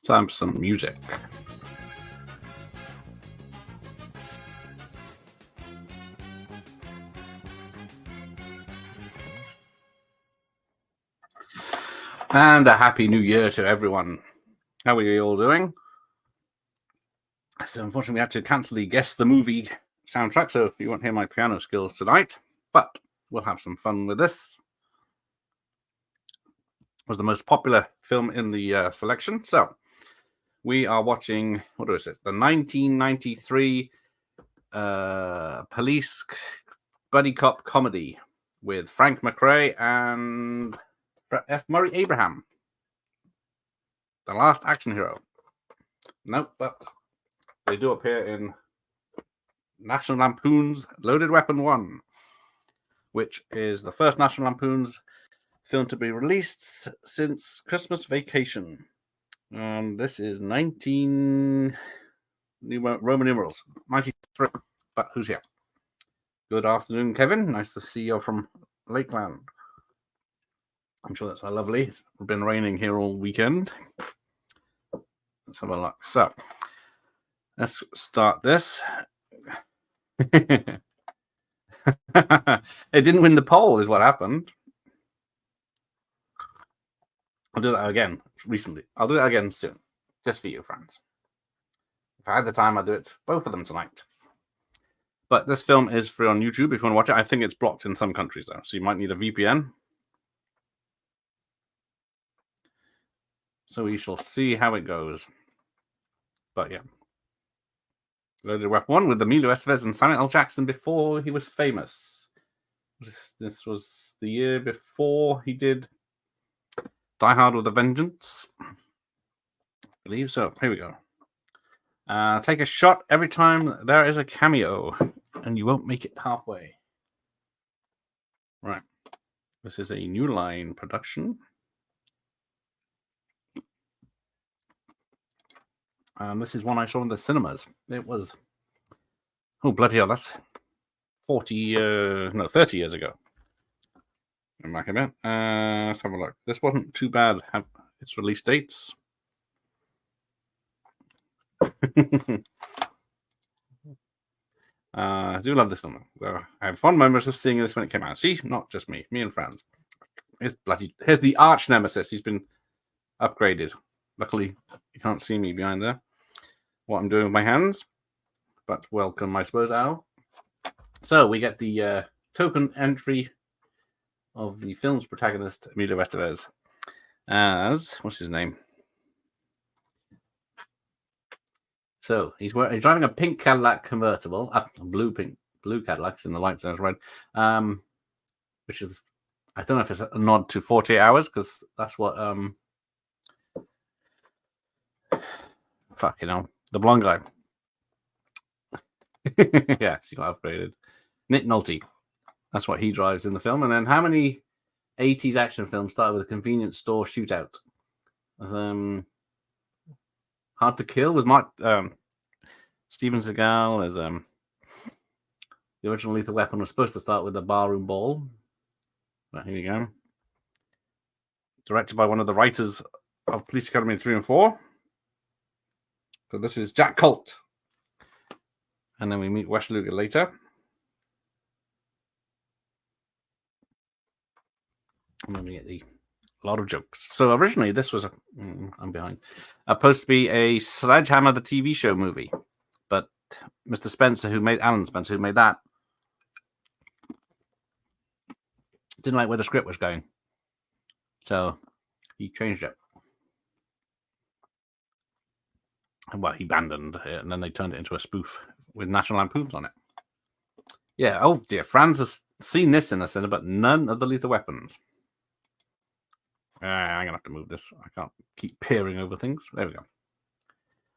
Time for some music. And a happy new year to everyone. How are you all doing? So unfortunately we had to cancel the Guess the Movie soundtrack, so you won't hear my piano skills tonight, but we'll have some fun with this. It was the most popular film in the selection, so we are watching, what is it, the 1993 police buddy cop comedy with Frank McRae and F. Murray Abraham. The Last Action Hero. Nope, but they do appear in National Lampoon's Loaded Weapon 1, which is the first National Lampoon's film to be released since Christmas Vacation. This is 19... Roman numerals. 93. But who's here? Good afternoon, Kevin. Nice to see you from Lakeland. I'm sure that's lovely. It's been raining here all weekend. Let's have a look. So, let's start this. It didn't win the poll, is what happened. I'll do that again recently. I'll do that again soon. Just for you, friends. If I had the time, I'd do it. Both of them tonight. But this film is free on YouTube if you want to watch it. I think it's blocked in some countries, though. So you might need a VPN. So we shall see how it goes. But yeah. Loaded Weapon 1 with Emilio Estevez and Samuel L. Jackson before he was famous. This was the year before he did Die Hard with a Vengeance. I believe so. Here we go. Take a shot every time there is a cameo, and you won't make it halfway. Right. This is a New Line production. This is one I saw in the cinemas. It was, oh bloody hell, that's 30 years ago. Back a bit. Let's have a look. This wasn't too bad. Its release dates. I do love this film. I have fond memories of seeing this when it came out. See, not just me and friends. Here's the arch nemesis. He's been upgraded. Luckily, you can't see me behind there. What I'm doing with my hands. But welcome, I suppose, Al. So we get the token entry of the film's protagonist, Emilio Estevez, as, what's his name? So he's driving a pink Cadillac convertible, blue Cadillacs, and the lights are red, which is, I don't know if it's a nod to 48 Hours, because that's what, the blonde guy. Yes, he got upgraded. Nick Nolte. That's what he drives in the film. And then how many 80s action films started with a convenience store shootout? Hard to Kill with Steven Seagal. As the original Lethal Weapon was supposed to start with a barroom ball. But here we go. Directed by one of the writers of Police Academy 3 and 4. So this is Jack Colt. And then we meet Wes Luger later. And then we get a lot of jokes. So originally this was I'm behind. Supposed to be a Sledgehammer the TV show movie. But Mr. Spencer, Alan Spencer, who made that, didn't like where the script was going. So he changed it. Well, he abandoned it, and then they turned it into a spoof with National Lampoons on it. Yeah, oh dear, Franz has seen this in the cinema, but none of the Lethal Weapons. I'm going to have to move this. I can't keep peering over things. There we go.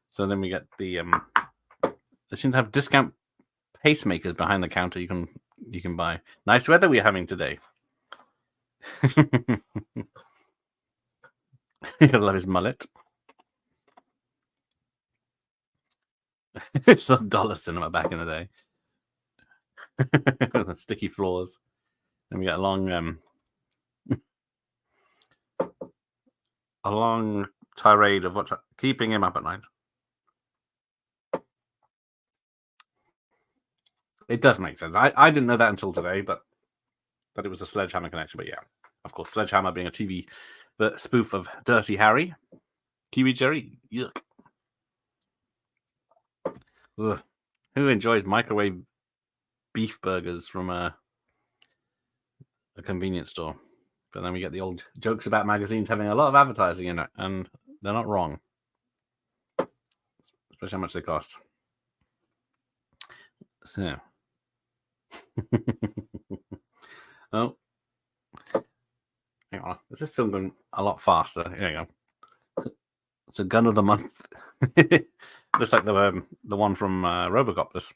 So then we get the... they seem to have discount pacemakers behind the counter you can buy. Nice weather we're having today. You gotta love his mullet. It's a dollar cinema back in the day. The sticky floors. Then we get a long tirade of what's keeping him up at night. It does make sense. I didn't know that until today, but that it was a Sledgehammer connection. But yeah, of course, Sledgehammer being a TV spoof of Dirty Harry. Kiwi Jerry. Yuck. Ugh. Who enjoys microwave beef burgers from a convenience store? But then we get the old jokes about magazines having a lot of advertising in it, and they're not wrong. Especially how much they cost. So. Oh. Hang on. Is this film going a lot faster? There you go. It's a gun of the month. Just like the one from Robocop. This.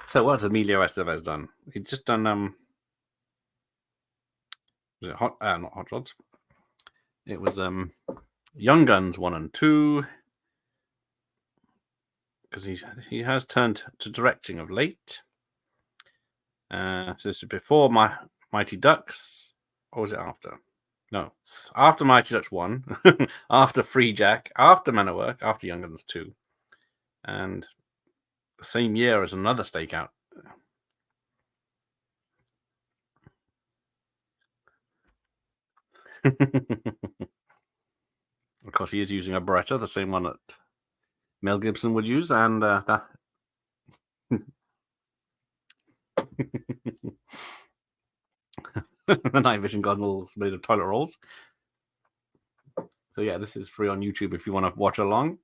So what has Emilio Estevez done? He's just done was it not Hot Rods? It was Young Guns 1 and 2. Because he has turned to directing of late. So this is before Mighty Ducks, or was it after? No, after Mighty Ducks 1, after Free Jack, after Men at Work, after Young Guns 2, and the same year as another Stakeout. Of course, he is using a Beretta, the same one that Mel Gibson would use, and that. The night vision goggles made of toilet rolls. So yeah, this is free on YouTube if you want to watch along.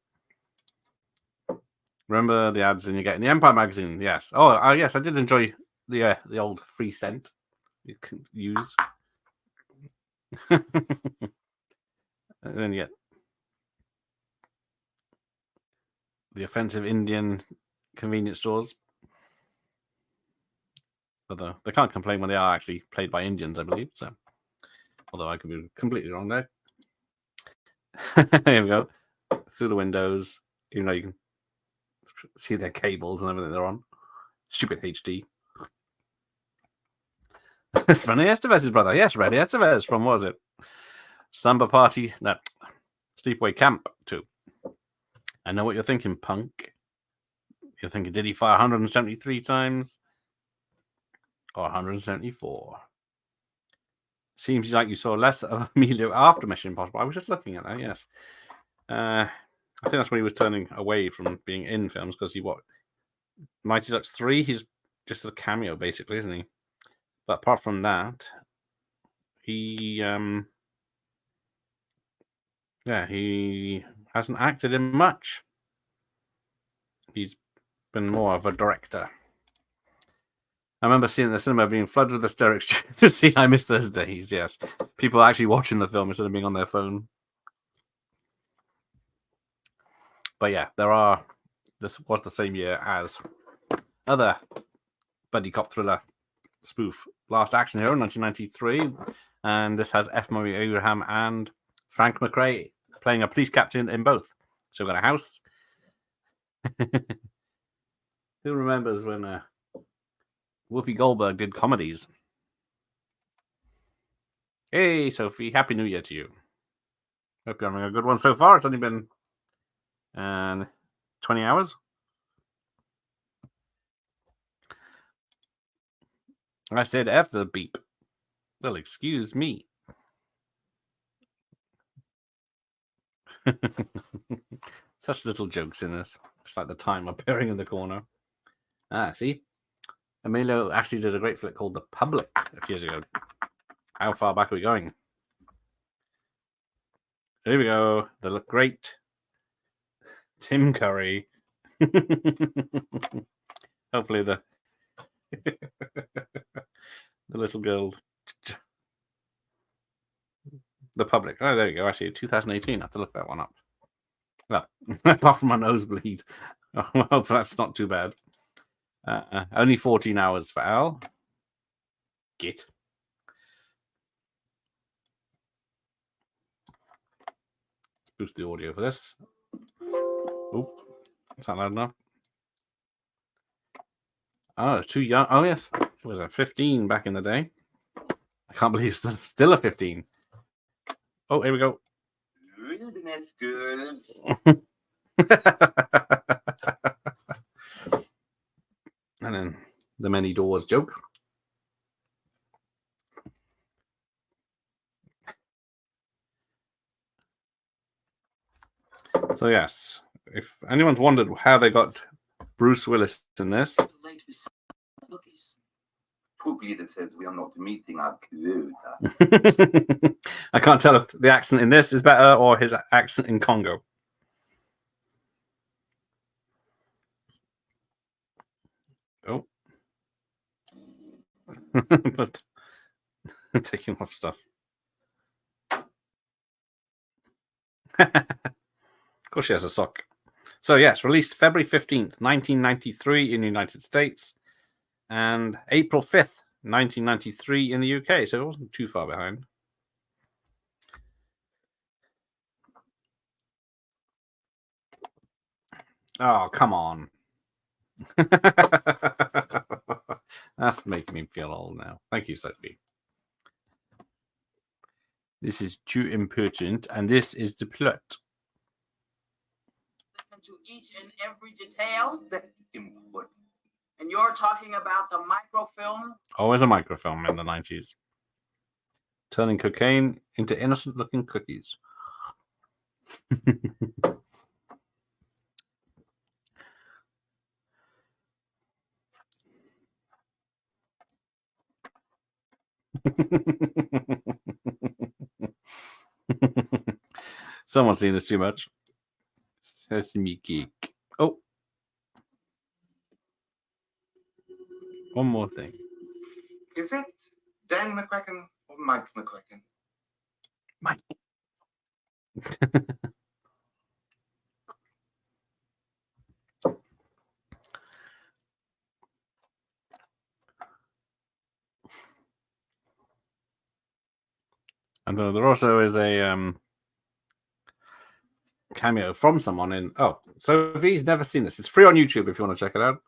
Remember the ads, and you get in the Empire magazine. Yes. Oh, yes, I did enjoy the old free scent you can use. And then you get the offensive Indian convenience stores. Although they can't complain when they are actually played by Indians, I believe. So, although I could be completely wrong there. Here we go. Through the windows, even though you can see their cables and everything they're on. Stupid HD. It's Rene Estevez's brother. Yes, Rene Estevez from, what was it? Samba Party. No. Sleepaway Camp 2. I know what you're thinking, punk. You're thinking, did he fire 173 times? Or 174? Seems like you saw less of Emilio after Mission Impossible. I was just looking at that, yes. I think that's when he was turning away from being in films, because Mighty Ducks 3, he's just a cameo, basically, isn't he? But apart from that, he hasn't acted in much. He's been more of a director. I remember seeing the cinema being flooded with hysterics to see I Miss Those Days, yes. People actually watching the film instead of being on their phone. But yeah, this was the same year as other buddy cop thriller spoof, Last Action Hero, 1993. And this has F. Murray Abraham and Frank McRae playing a police captain in both. So we've got a house. Who remembers when Whoopi Goldberg did comedies? Hey, Sophie, Happy New Year to you. Hope you're having a good one so far. It's only been 20 hours. I said after the beep. Well, excuse me. Such little jokes in this. It's like the time appearing in the corner. See? Emilio actually did a great flick called The Public a few years ago. How far back are we going? Here we go. The great Tim Curry. Hopefully the little girl. The Public. Oh, there you go. Actually, 2018. I have to look that one up. Well, apart from my nosebleed. I hope that's not too bad. Only 14 hours for Al. Git. Boost the audio for this. Oh, is that loud enough? Oh, too young. Oh, yes. It was a 15 back in the day. I can't believe it's still a 15. Oh, here we go. Rudeness, girls. And then the many doors joke. So, yes, if anyone's wondered how they got Bruce Willis in this. Poor leader says we are not meeting our quota. I can't tell if the accent in this is better or his accent in Congo. Oh. But taking off stuff. Of course she has a sock. So, yes, released February 15th, 1993 in the United States and April 5th, 1993 in the UK. So it wasn't too far behind. Oh, come on. That's making me feel old now. Thank you, Sophie. This is too important, and this is the plot. Listen to each and every detail. That's important. And you're talking about the microfilm? Always a microfilm in the 90s. Turning cocaine into innocent-looking cookies. Someone's seen this too much. Sesame cake. Oh. One more thing. Is it Dan McCracken or Mike McCracken? Mike. And there also is a cameo from someone in. Oh, so if he's never seen this, it's free on YouTube if you want to check it out.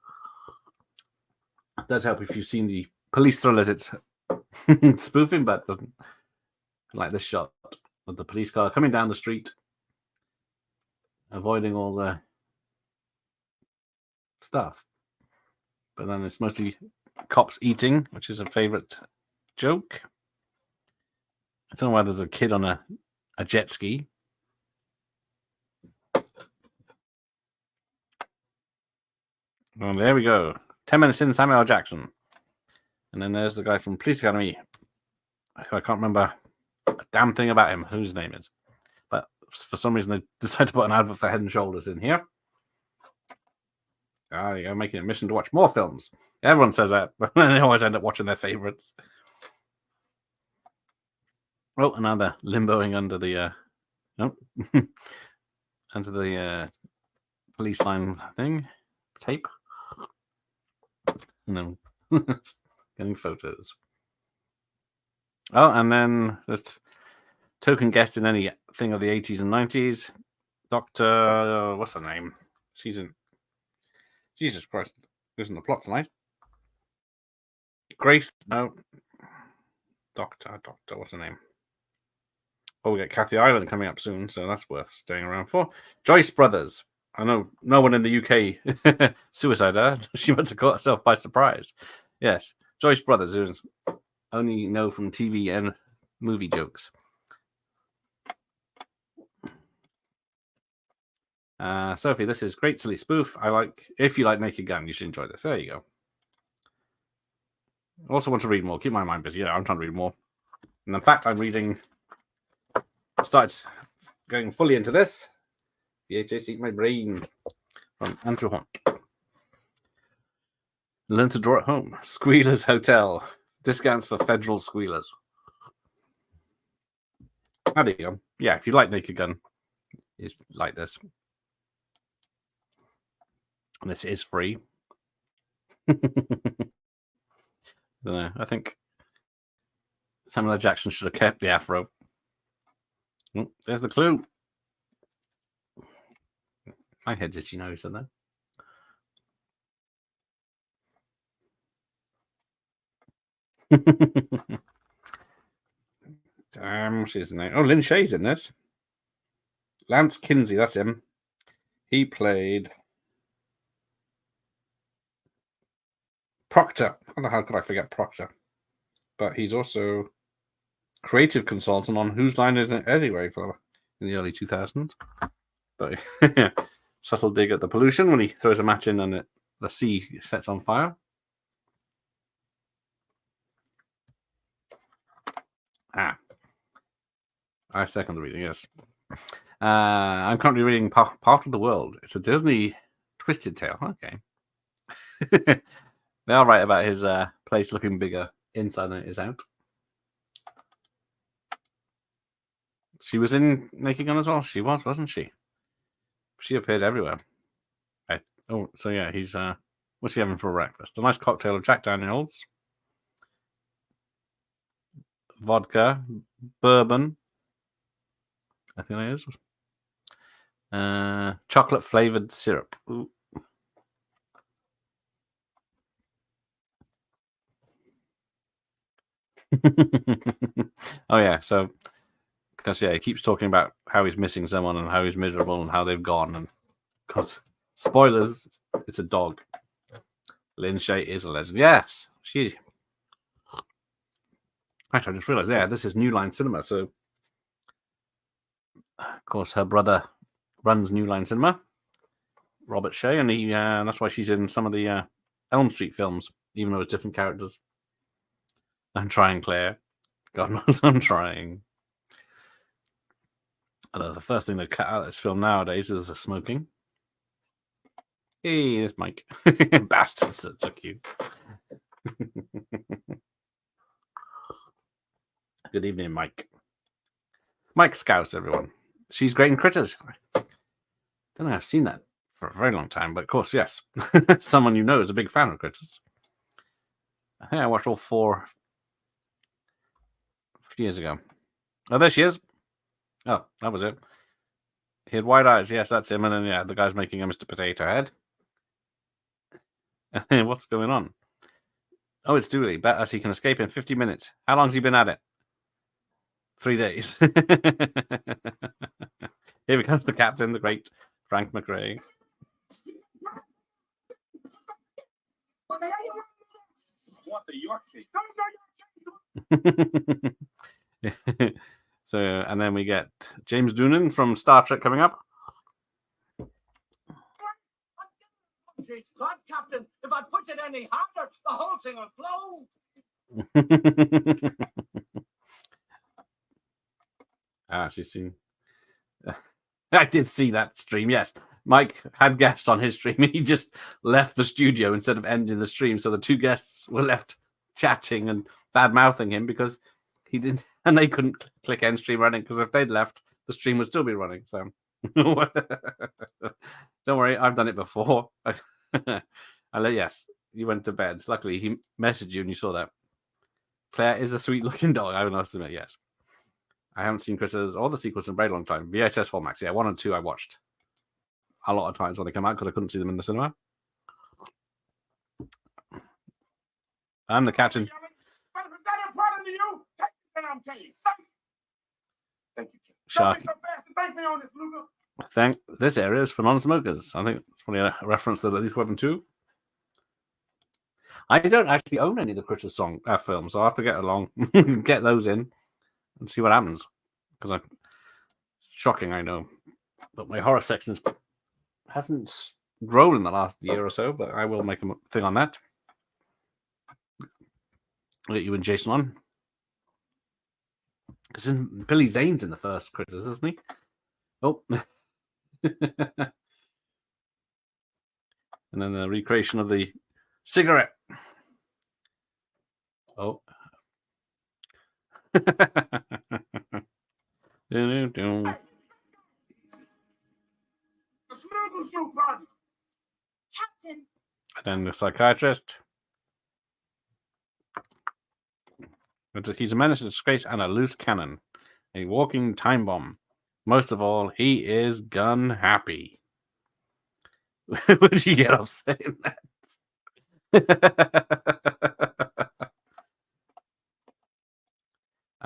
It does help if you've seen the police thrillers it's spoofing, but doesn't like this shot of the police car coming down the street, avoiding all the stuff. But then it's mostly cops eating, which is a favorite joke. I don't know why there's a kid on a jet ski. Oh, there we go. 10 minutes in, Samuel L. Jackson. And then there's the guy from Police Academy. I can't remember a damn thing about him, whose name is. But for some reason, they decided to put an advert for Head and Shoulders in here. Ah, you're making a mission to watch more films. Everyone says that, but then they always end up watching their favorites. Oh, and now they're limboing under the under the police line thing tape, and then getting photos. Oh, and then this token guest in anything of the 80s and 90s, Dr. What's her name? She's in. Jesus Christ, who's in the plot tonight? Grace, no. Doctor, what's her name? Oh, we got Kathy Ireland coming up soon, so that's worth staying around for. Joyce Brothers. I know no one in the UK suicide her. She must have caught herself by surprise. Yes, Joyce Brothers, who only know from TV and movie jokes. Sophie, this is Great Silly Spoof. If you like Naked Gun, you should enjoy this. There you go. I also want to read more. Keep my mind busy. Yeah, I'm trying to read more. And in fact, I'm reading. Started going fully into this. VHS Eat My Brain from Andrew Hunt. Learn to draw at home. Squealers Hotel. Discounts for federal squealers. How do you go? Yeah, if you like Naked Gun, it's like this. And this is free. I don't know. I think Samuel L. Jackson should have kept the afro. Oh, there's the clue. My head's itchy now, you said that. What's his name? Oh, Lynn Shay's in this. Lance Kinsey, that's him. He played Proctor. How the hell could I forget Proctor? But he's also creative consultant on Whose Line Is It Anyway in the early 2000s. But subtle dig at the pollution when he throws a match in and the sea sets on fire. I second the reading, yes. I'm currently reading Part of the World. It's a Disney twisted tale. Okay. They are right about his place looking bigger inside than it is out. She was in Naked Gun as well. She was, wasn't she? She appeared everywhere. So yeah, he's what's he having for breakfast? A nice cocktail of Jack Daniels, vodka, bourbon, I think that is. Chocolate flavored syrup. Ooh. Oh yeah, so because he keeps talking about how he's missing someone and how he's miserable and how they've gone, and because spoilers, it's a dog. Lynn Shay is a legend. Yes, she. Actually, I just realized, this is New Line Cinema. So, of course, her brother runs New Line Cinema, Robert Shay, and that's why she's in some of the Elm Street films, even though it's different characters. I'm trying, Claire. God knows I'm trying. Although the first thing they cut out of this film nowadays is the smoking. Hey, there's Mike. Bastards, that's so cute. Good evening, Mike. Mike Scouse, everyone. She's great in Critters. I don't know, I've seen that for a very long time, but of course, yes. Someone you know is a big fan of Critters. I think I watched all 4 years ago. Oh, there she is. Oh, that was it. He had white eyes. Yes, that's him. And then, the guy's making a Mr. Potato Head. What's going on? Oh, it's Dooley. Bet us he can escape in 50 minutes. How long's he been at it? 3 days. Here comes the captain, the great Frank McRae. What the Yorkshire? So, and then we get James Doonan from Star Trek coming up. God, Captain, if I push it any harder, the whole thing will blow. She's seen. I did see that stream, yes. Mike had guests on his stream and he just left the studio instead of ending the stream. So the 2 guests were left chatting and bad mouthing him because he didn't, and they couldn't click end stream running because if they'd left, the stream would still be running. So don't worry, I've done it before. Yes, you went to bed. Luckily, he messaged you and you saw that. Claire is a sweet looking dog. I must admit, yes. I haven't seen Critters or the sequels in a very long time. VHS formats, 1 and 2 I watched a lot of times when they come out because I couldn't see them in the cinema. I'm the captain. Thank you, Sharky. This area is for non-smokers. I think it's probably a reference to at least Weapon 2. I don't actually own any of the Critters films, so I'll have to get along, get those in, and see what happens. Because it's shocking, I know. But my horror section hasn't grown in the last year or so, but I will make a thing on that. I'll get you and Jason on. Because Billy Zane's in the first Critters, isn't he? Oh. And then the recreation of the cigarette. Oh. Captain. And then the psychiatrist. He's a menace, a disgrace, and a loose cannon. A walking time bomb. Most of all, he is gun happy. Would you get off saying that?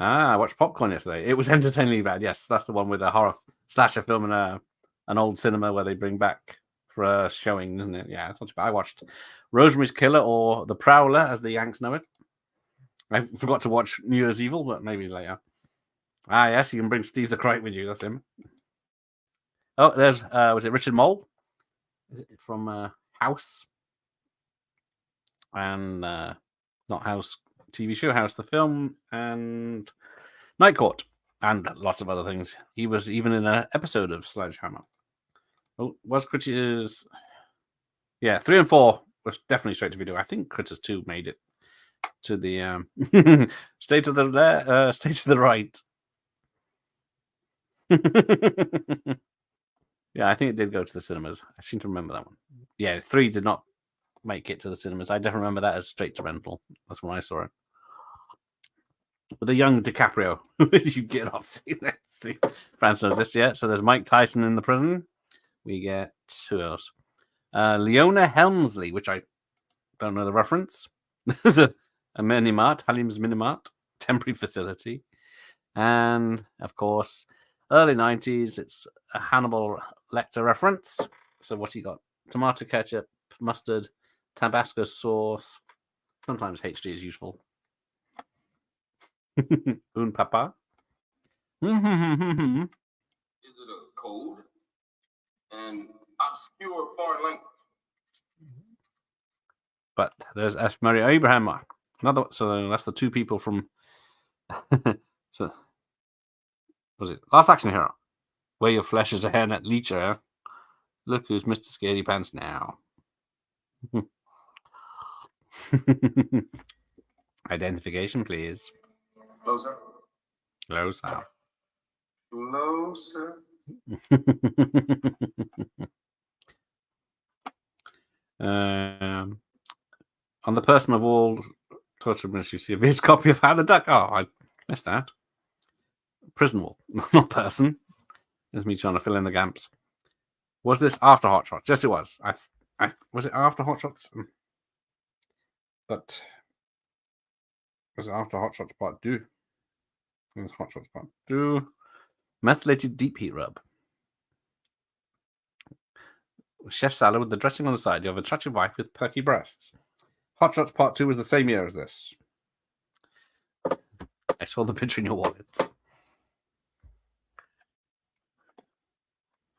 I watched Popcorn yesterday. It was entertainingly bad. Yes, that's the one with a horror slasher film in an old cinema where they bring back for a showing, isn't it? Yeah, it's not too bad. I watched Rosemary's Killer, or The Prowler, as the Yanks know it. I forgot to watch New Year's Evil, but maybe later. Ah, yes, you can bring Steve the Crate with you. That's him. Oh, there's was it Richard Mole? Is it from House? And not House TV show, House the film, and Night Court, and lots of other things. He was even in an episode of Sledgehammer. Oh, was Critters? Yeah, 3 and 4 was definitely straight to video. I think Critters 2 made it to the stay to the right. Yeah, I think it did go to the cinemas. I seem to remember that one. Yeah, 3 did not make it to the cinemas. I definitely remember that as straight to rental. That's when I saw it. With a young DiCaprio. You get off. See, France knows this yet. So there's Mike Tyson in the prison. We get, who else? Leona Helmsley, which I don't know the reference. There's a Minimart, Halim's Minimart, temporary facility. And, of course, early 90s, it's a Hannibal Lecter reference. So what's he got? Tomato ketchup, mustard, Tabasco sauce. Sometimes HD is useful. Un papa. Is it a code? An obscure foreign language? But there's F. Murray Abraham. Another. So that's the 2 people from. So was it Last Action Hero? Where your flesh is a hairnet leecher. Look who's Mr. Scaredy Pants now. Identification, please. Closer. Closer. Closer. On the person of all torture ministry, see a his copy of How the Duck. Oh, I missed that. Prison wall, not person. There's me trying to fill in the gaps. Was this after Hot Shots? Yes, it was. I was it after Hot Shots? But was it after Hot Shots Part 2? It was Hot Shots Part 2. Methylated deep heat rub. Chef salad with the dressing on the side. You have an attractive wife with perky breasts. Hot Shots Part 2 was the same year as this. I saw the picture in your wallet.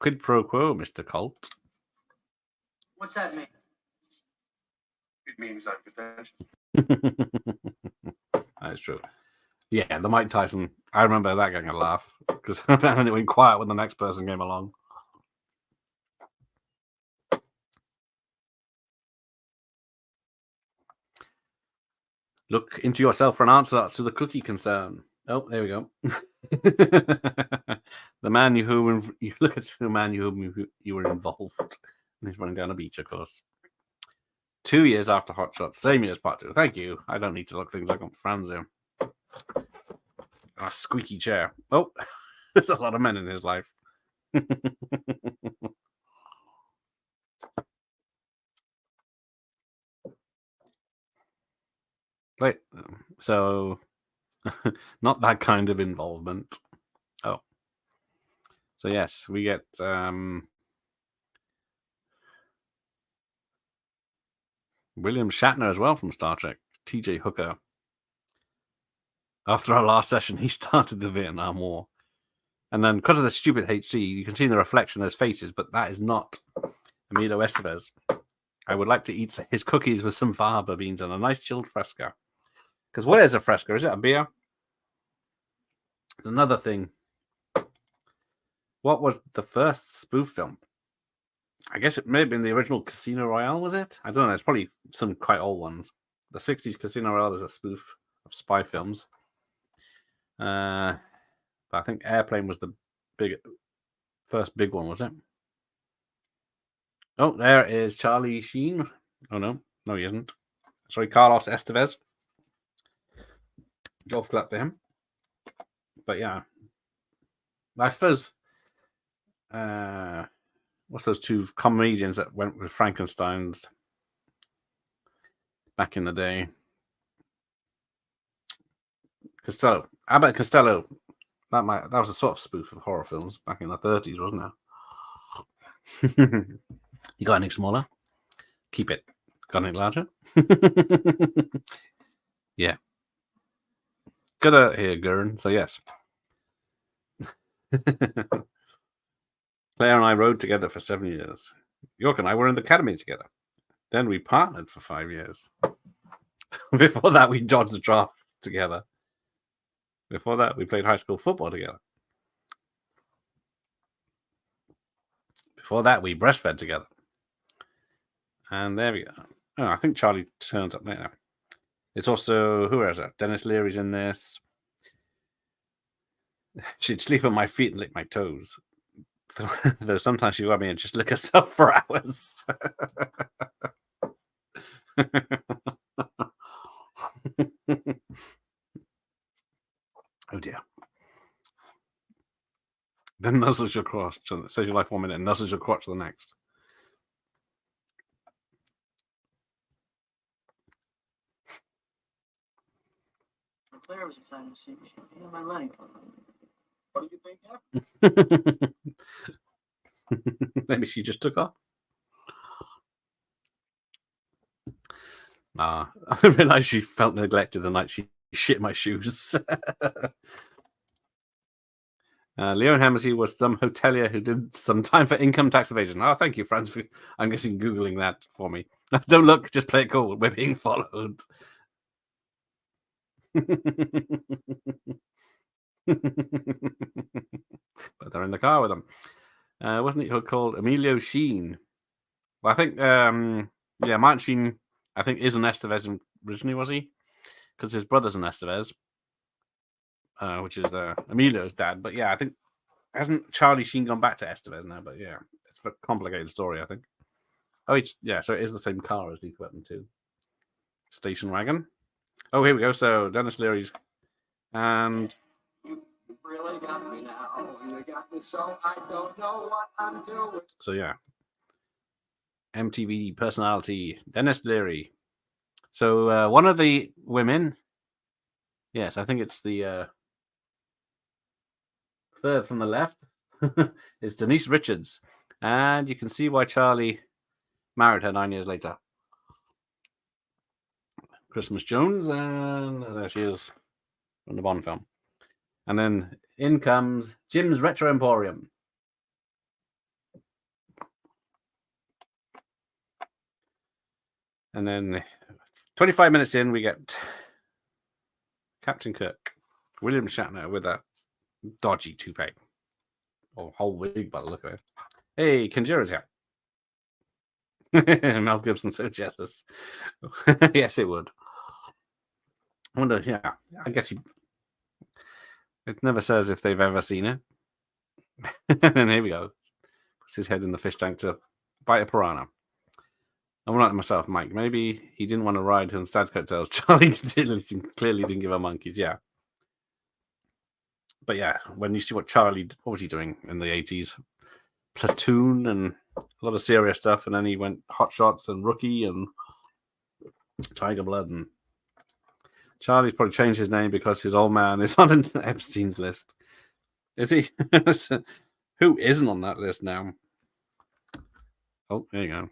Quid pro quo, Mr. Colt. What's that mean? It means I'm potential. That's true. Yeah, the Mike Tyson. I remember that getting a laugh because it went quiet when the next person came along. Look into yourself for an answer to the cookie concern. Oh, there we go. The man you look at the man whom you were involved. And he's running down a beach, of course. 2 years after Hot Shots, same year as Part 2. Thank you. I don't need to look things up on Franzo. A squeaky chair. Oh, there's a lot of men in his life. Wait, so not that kind of involvement. Oh, so yes, we get William Shatner as well from Star Trek. T.J. Hooker. After our last session, he started the Vietnam War, and then because of the stupid HD, you can see in the reflection there's faces, but that is not Emilio Estevez. I would like to eat his cookies with some fava beans and a nice chilled Fresca. Because what is a Fresca? Is it a beer? Another thing. What was the first spoof film? I guess it may have been the original Casino Royale, was it? I don't know. It's probably some quite old ones. The 60s Casino Royale is a spoof of spy films. But I think Airplane was the first big one, was it? Oh, there is Charlie Sheen. Oh, no. No, he isn't. Sorry, Carlos Estevez. Golf clap for him. But yeah. I suppose... what's those 2 comedians that went with Frankenstein's back in the day? Costello. Abbott and Costello. That was a sort of spoof of horror films back in the 30s, wasn't it? You got anything smaller? Keep it. Got anything larger? Yeah. Good here, Gurren. So yes. Claire and I rode together for 7 years. York and I were in the academy together. Then we partnered for 5 years. Before that, we dodged the draft together. Before that, we played high school football together. Before that, we breastfed together. And there we go. Oh, I think Charlie turns up later. It's also, who is it? Dennis Leary's in this. She'd sleep on my feet and lick my toes. Though sometimes she'd rub me and just lick herself for hours. Oh dear. Then nuzzles your crotch. Saves your life 1 minute and nuzzles your crotch the next. Claire was excited to see me. She'd be on my leg. What do you think happened? Maybe she just took off. I realised she felt neglected the night she shit my shoes. Leon Hammersy was some hotelier who did some time for income tax evasion. Oh, thank you, Franz. I'm guessing Googling that for me. Don't look, just play it cool. We're being followed. But they're in the car with them. Wasn't it called Emilio Sheen? Well, I think, Martin Sheen, I think, is an Estevez originally, was he? Because his brother's an Estevez, which is Emilio's dad. But yeah, I think, hasn't Charlie Sheen gone back to Estevez now? But yeah, it's a complicated story, I think. Oh, so it is the same car as Lethal Weapon 2. Station wagon. Oh, here we go. So Dennis Leary's, and You really got me now. You got me so I don't know what I'm doing. So yeah, MTV personality Dennis Leary. So one of the women, yes, I think it's the third from the left, is Denise Richards, and you can see why Charlie married her 9 years later. Christmas Jones, and there she is from the Bond film. And then in comes Jim's Retro Emporium. And then 25 minutes in, we get Captain Kirk, William Shatner with a dodgy toupee. Or whole wig by the look of it. Hey, Conjura's here. Mel Gibson's so jealous. Yes, it would. I wonder, yeah, I guess it never says if they've ever seen it. And here we go. Puts his head in the fish tank to bite a piranha. I'm like myself, Mike. Maybe he didn't want to ride on Dad's coattails. Charlie clearly didn't give a monkeys, yeah. But yeah, when you see what was he doing in the 80s? Platoon and a lot of serious stuff. And then he went Hot Shots and Rookie and Tiger Blood. And Charlie's probably changed his name because his old man is on Epstein's list. Is he? Who isn't on that list now? Oh, there you go.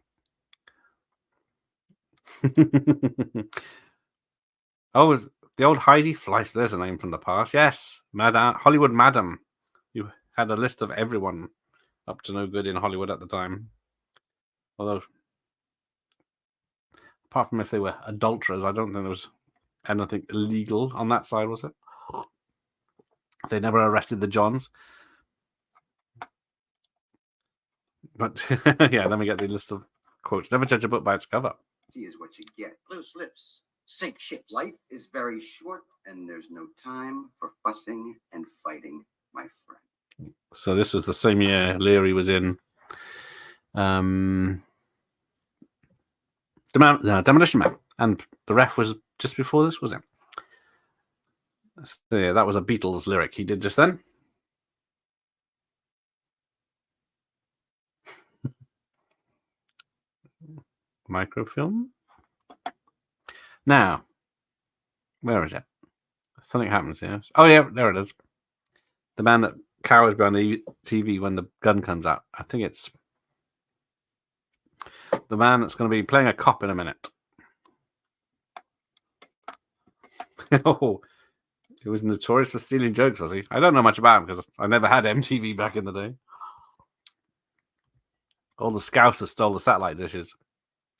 Oh, is the old Heidi Fleiss? There's a name from the past. Yes, Hollywood Madam. You had a list of everyone up to no good in Hollywood at the time. Although, apart from if they were adulterers, I don't think there was anything illegal on that side, was it? They never arrested the Johns. But yeah, then we get the list of quotes. Never judge a book by its cover. See is what you get. Loose lips sink ships. Life is very short, and there's no time for fussing and fighting, my friend. So this was the same year Leary was in Demolition Man, and the ref was just before this, was it? So yeah, that was a Beatles lyric he did just then. Microfilm. Now, where is it? Something happens here. Oh, yeah, there it is. The man that cowers behind the TV when the gun comes out. I think it's the man that's going to be playing a cop in a minute. Oh, he was notorious for stealing jokes, was he? I don't know much about him because I never had MTV back in the day. All the Scousers stole the satellite dishes.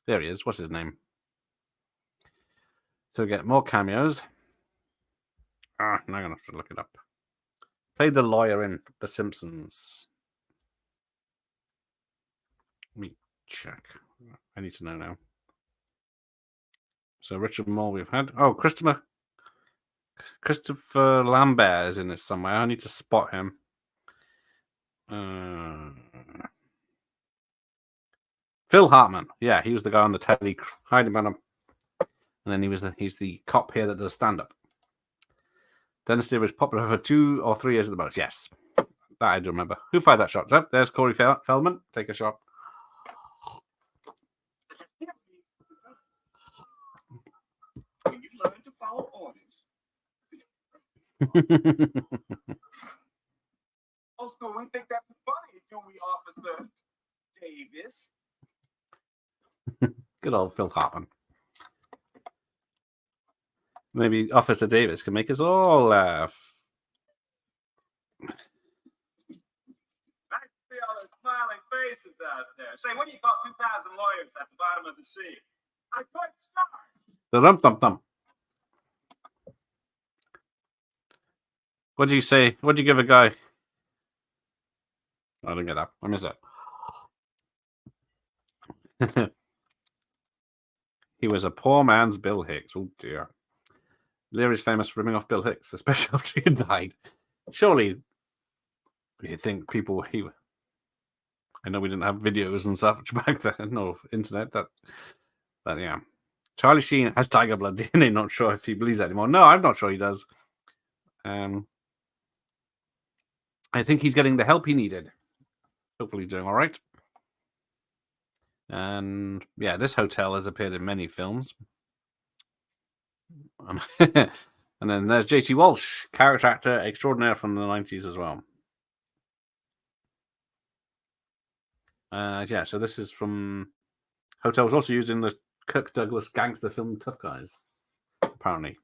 There he is. What's his name? So we get more cameos. Now I'm going to have to look it up. Played the lawyer in The Simpsons. Let me check. I need to know now. So Richard Moore we've had. Oh, Christopher Lambert is in this somewhere. I need to spot him. Phil Hartman. Yeah, he was the guy on the telly hiding behind him. And then he's the cop here that does stand-up. Dennis Leary was popular for 2 or 3 years at the most. Yes, that I do remember. Who fired that shot? Oh, there's Corey Feldman. Take a shot. You learn to follow orders. Also, we think that's funny, do we, Officer Davis? Good old Phil Hartman. Maybe Officer Davis can make us all laugh. Nice to see all those smiling faces out there. Say, what do you call 2,000 lawyers at the bottom of the sea? A good start. Dum-dum-dum. What do you say? What do you give a guy? I didn't get that. I missed it. He was a poor man's Bill Hicks. Oh dear. Leary's famous for ripping off Bill Hicks, especially after he died. Surely you think people I know we didn't have videos and stuff back then, no internet. But yeah. Charlie Sheen has tiger blood DNA. Not sure if he believes that anymore. No, I'm not sure he does. I think he's getting the help he needed. Hopefully he's doing all right. And yeah, this hotel has appeared in many films. And then there's J.T. Walsh, character actor extraordinaire from the 90s as well. Yeah, so this is from Hotel was also used in the Kirk Douglas gangster film Tough Guys, apparently.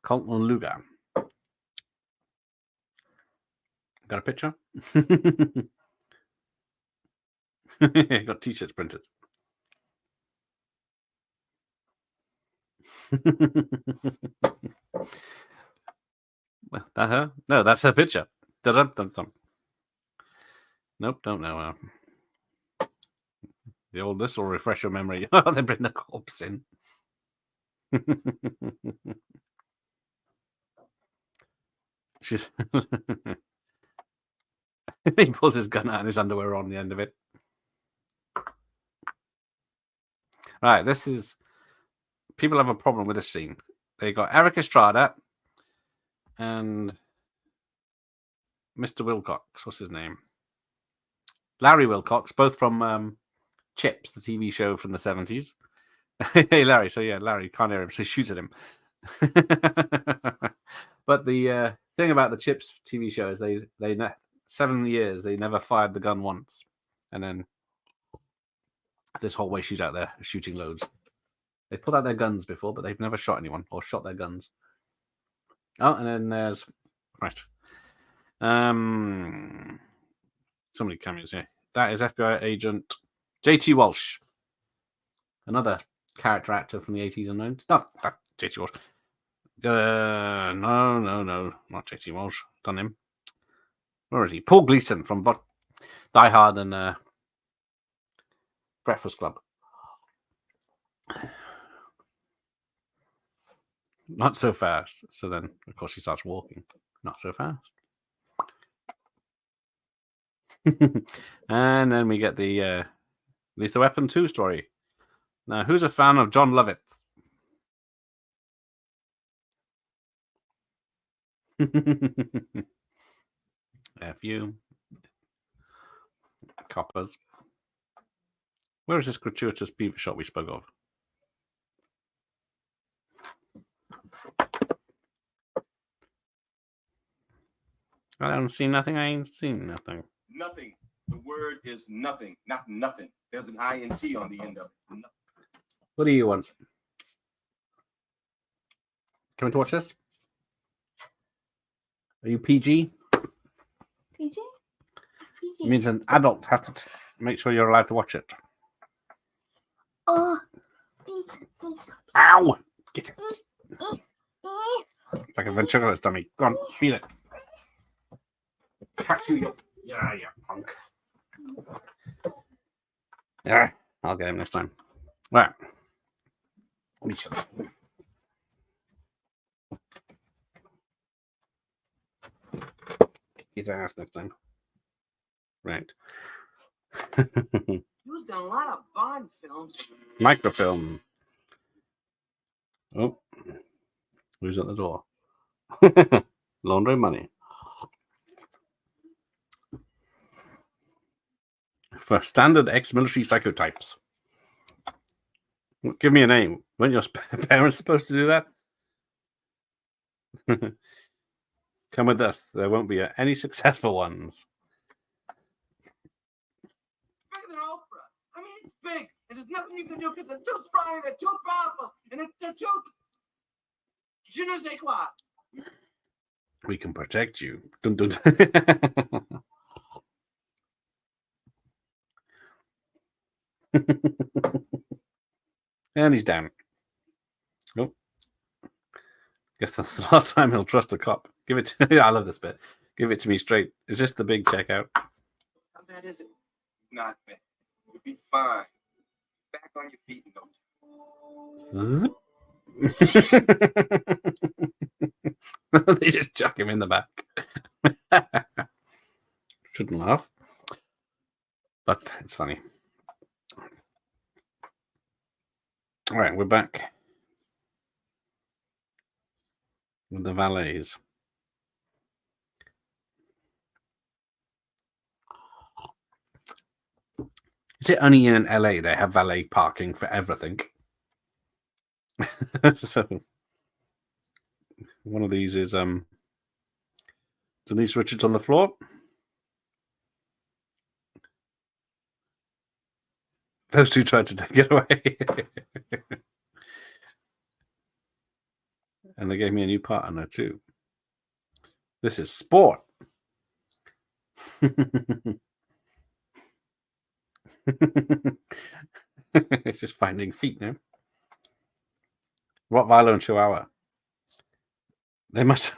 Colton Luger. Got a picture? Got t-shirts printed. Well, that her? No, that's her picture. Dum-dum-dum-dum. Nope, don't know. The old, this will refresh your memory. Oh, they bring the corpse in. She's he pulls his gun out and his underwear on the end of it. Right, this is people have a problem with this scene. They got Eric Estrada and Mr. Wilcox. What's his name? Larry Wilcox, both from Chips, the TV show from the 70s. Hey, Larry. So, yeah, Larry can't hear him, so he shoots at him. But the thing about the Chips TV show is they 7 years, they never fired the gun once. And then this whole way she's out there shooting loads. They put out their guns before, but they've never shot anyone or shot their guns. Oh, and then there's... Right. So many cameos here. That is FBI agent J.T. Walsh. Another character actor from the 80s and 90s. No, J.T. Walsh. No. Not J.T. Walsh. Done him. Where is he? Paul Gleason from Die Hard and Breakfast Club. Not so fast. So then, of course, he starts walking. Not so fast. And then we get the Lethal Weapon 2 story. Now, who's a fan of John Lovett? A few coppers. Where is this gratuitous beaver shot we spoke of? I don't see nothing. I ain't seen nothing. Nothing. The word is nothing, not nothing. There's an INT on the end of it. Nothing. What do you want? Coming to watch this? Are you PG? PG? It means an adult has to make sure you're allowed to watch it. Oh. Ow! Get it. It's like a ventriloquist dummy. Go on, beat it. Catch you. Yeah, you punk. Yeah, I'll get him next time. Right. Let me show you. His ass next time. Right. Used in a lot of Bond films. Microfilm. Oh, who's at the door? Laundry money. For standard ex-military psychotypes. Give me a name. Weren't your parents supposed to do that? Come with us. There won't be any successful ones. Bigger than Oprah. I mean, it's big. And there's nothing you can do because they're too strong and they're too powerful. And they're too... Je ne sais quoi. We can protect you. Dun, dun, dun. And he's down. Oh. Guess that's the last time he'll trust a cop. Give it to I love this bit. Give it to me straight. Is this the big checkout? How bad is it? Not bad. You'll be fine. Back on your feet and don't. They just chuck him in the back. Shouldn't laugh. But it's funny. All right, we're back with the valets. Is it only in LA they have valet parking for everything? So one of these is Denise Richards on the floor. Those two tried to take it away. And they gave me a new partner too. This is sport. It's just finding feet now. Rottweiler and Chihuahua. They must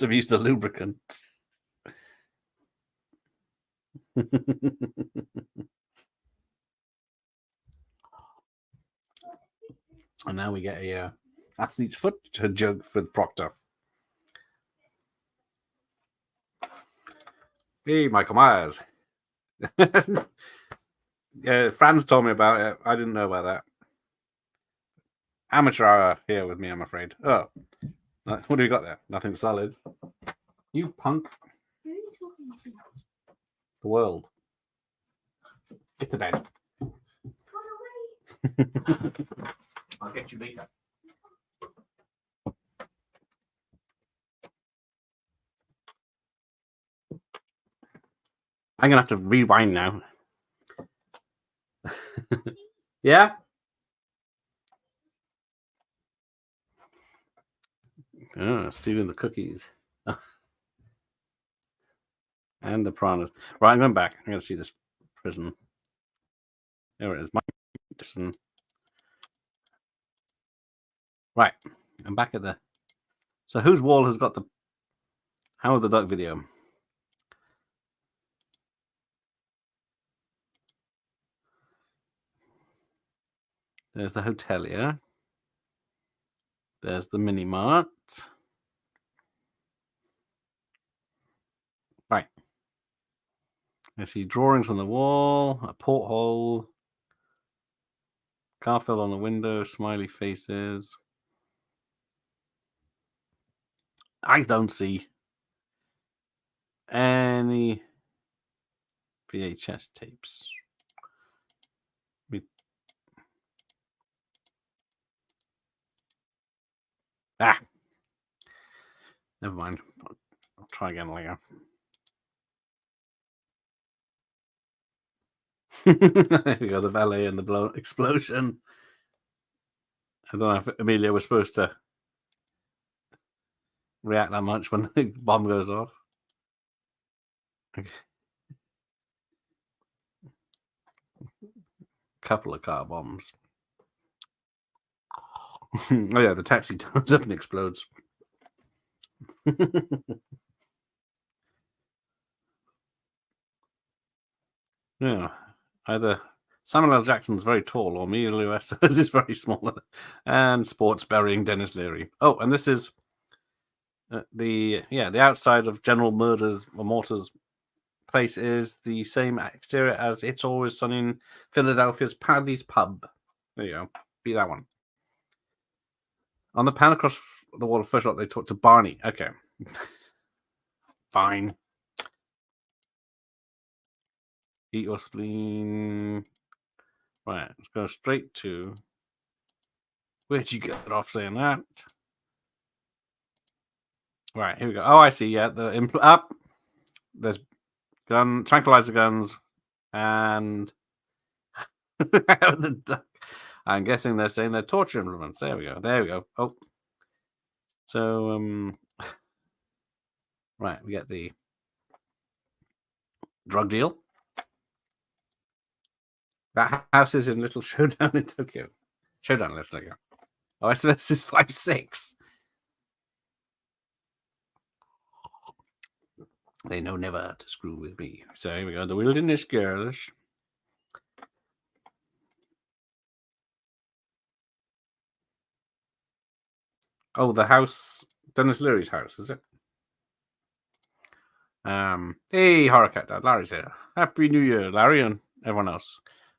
have used a lubricant. And now we get a athlete's foot jug for Proctor. Hey, Michael Myers. Yeah, Franz told me about it. I didn't know about that. Amateur hour here with me, I'm afraid. Oh, what do you got there? Nothing solid. You punk. Who are you talking to? The world. Get to bed. Run away. I'll get you later. I'm gonna have to rewind now. Yeah? Oh, stealing the cookies. And the piranhas. Right, I'm going back. I'm going to see this prison. There it is. My prison. Right. I'm back at the... So whose wall has got the Howard the Duck video? There's the hotelier. There's the mini mart. Right. I see drawings on the wall, a porthole, car fell on the window, smiley faces. I don't see any VHS tapes. Never mind. I'll try again, Leo. There we go, the ballet and the explosion. I don't know if Amelia was supposed to react that much when the bomb goes off. Okay. Couple of car bombs. Oh yeah, the taxi turns up and explodes. Yeah, either Samuel L. Jackson's very tall or Emilio Estevez is very small, and sports burying Dennis Leary. Oh, and this is the outside of General Mortar's place is the same exterior as It's Always Sunny in Philadelphia's Paddy's Pub. There you go, be that one. On the pan across the wall of first shot, they talk to Barney. Okay, fine. Eat your spleen. Right, let's go straight to. Where'd you get off saying that? Right, here we go. Oh, I see. Yeah, up. There's tranquilizer guns, and the duck. I'm guessing they're saying they're torture implements. There we go. There we go. Oh, so right, we get the drug deal. That house is in Little Showdown in Tokyo. Showdown in Little Tokyo. Oh, this is 5-6. They know never to screw with me. So here we go. The Wilderness Girls. Oh, the house. Dennis Leary's house, is it? Hey, Horrorcat Dad. Larry's here. Happy New Year, Larry, and everyone else.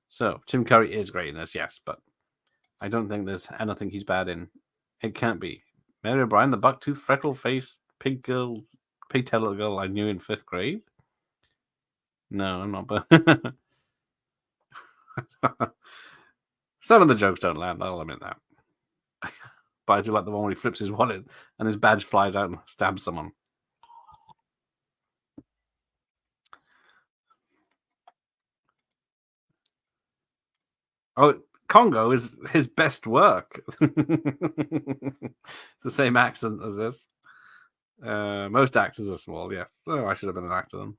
So, Tim Curry is great in this, yes, but I don't think there's anything he's bad in. It can't be. Mary O'Brien, the buck-toothed, freckle-faced, pigtail girl I knew in 5th grade. No, I'm not. But some of the jokes don't land. I'll admit that. But I do like the one where he flips his wallet and his badge flies out and stabs someone. Oh, Congo is his best work. It's the same accent as this. Most actors are small, yeah. Oh, I should have been an actor then.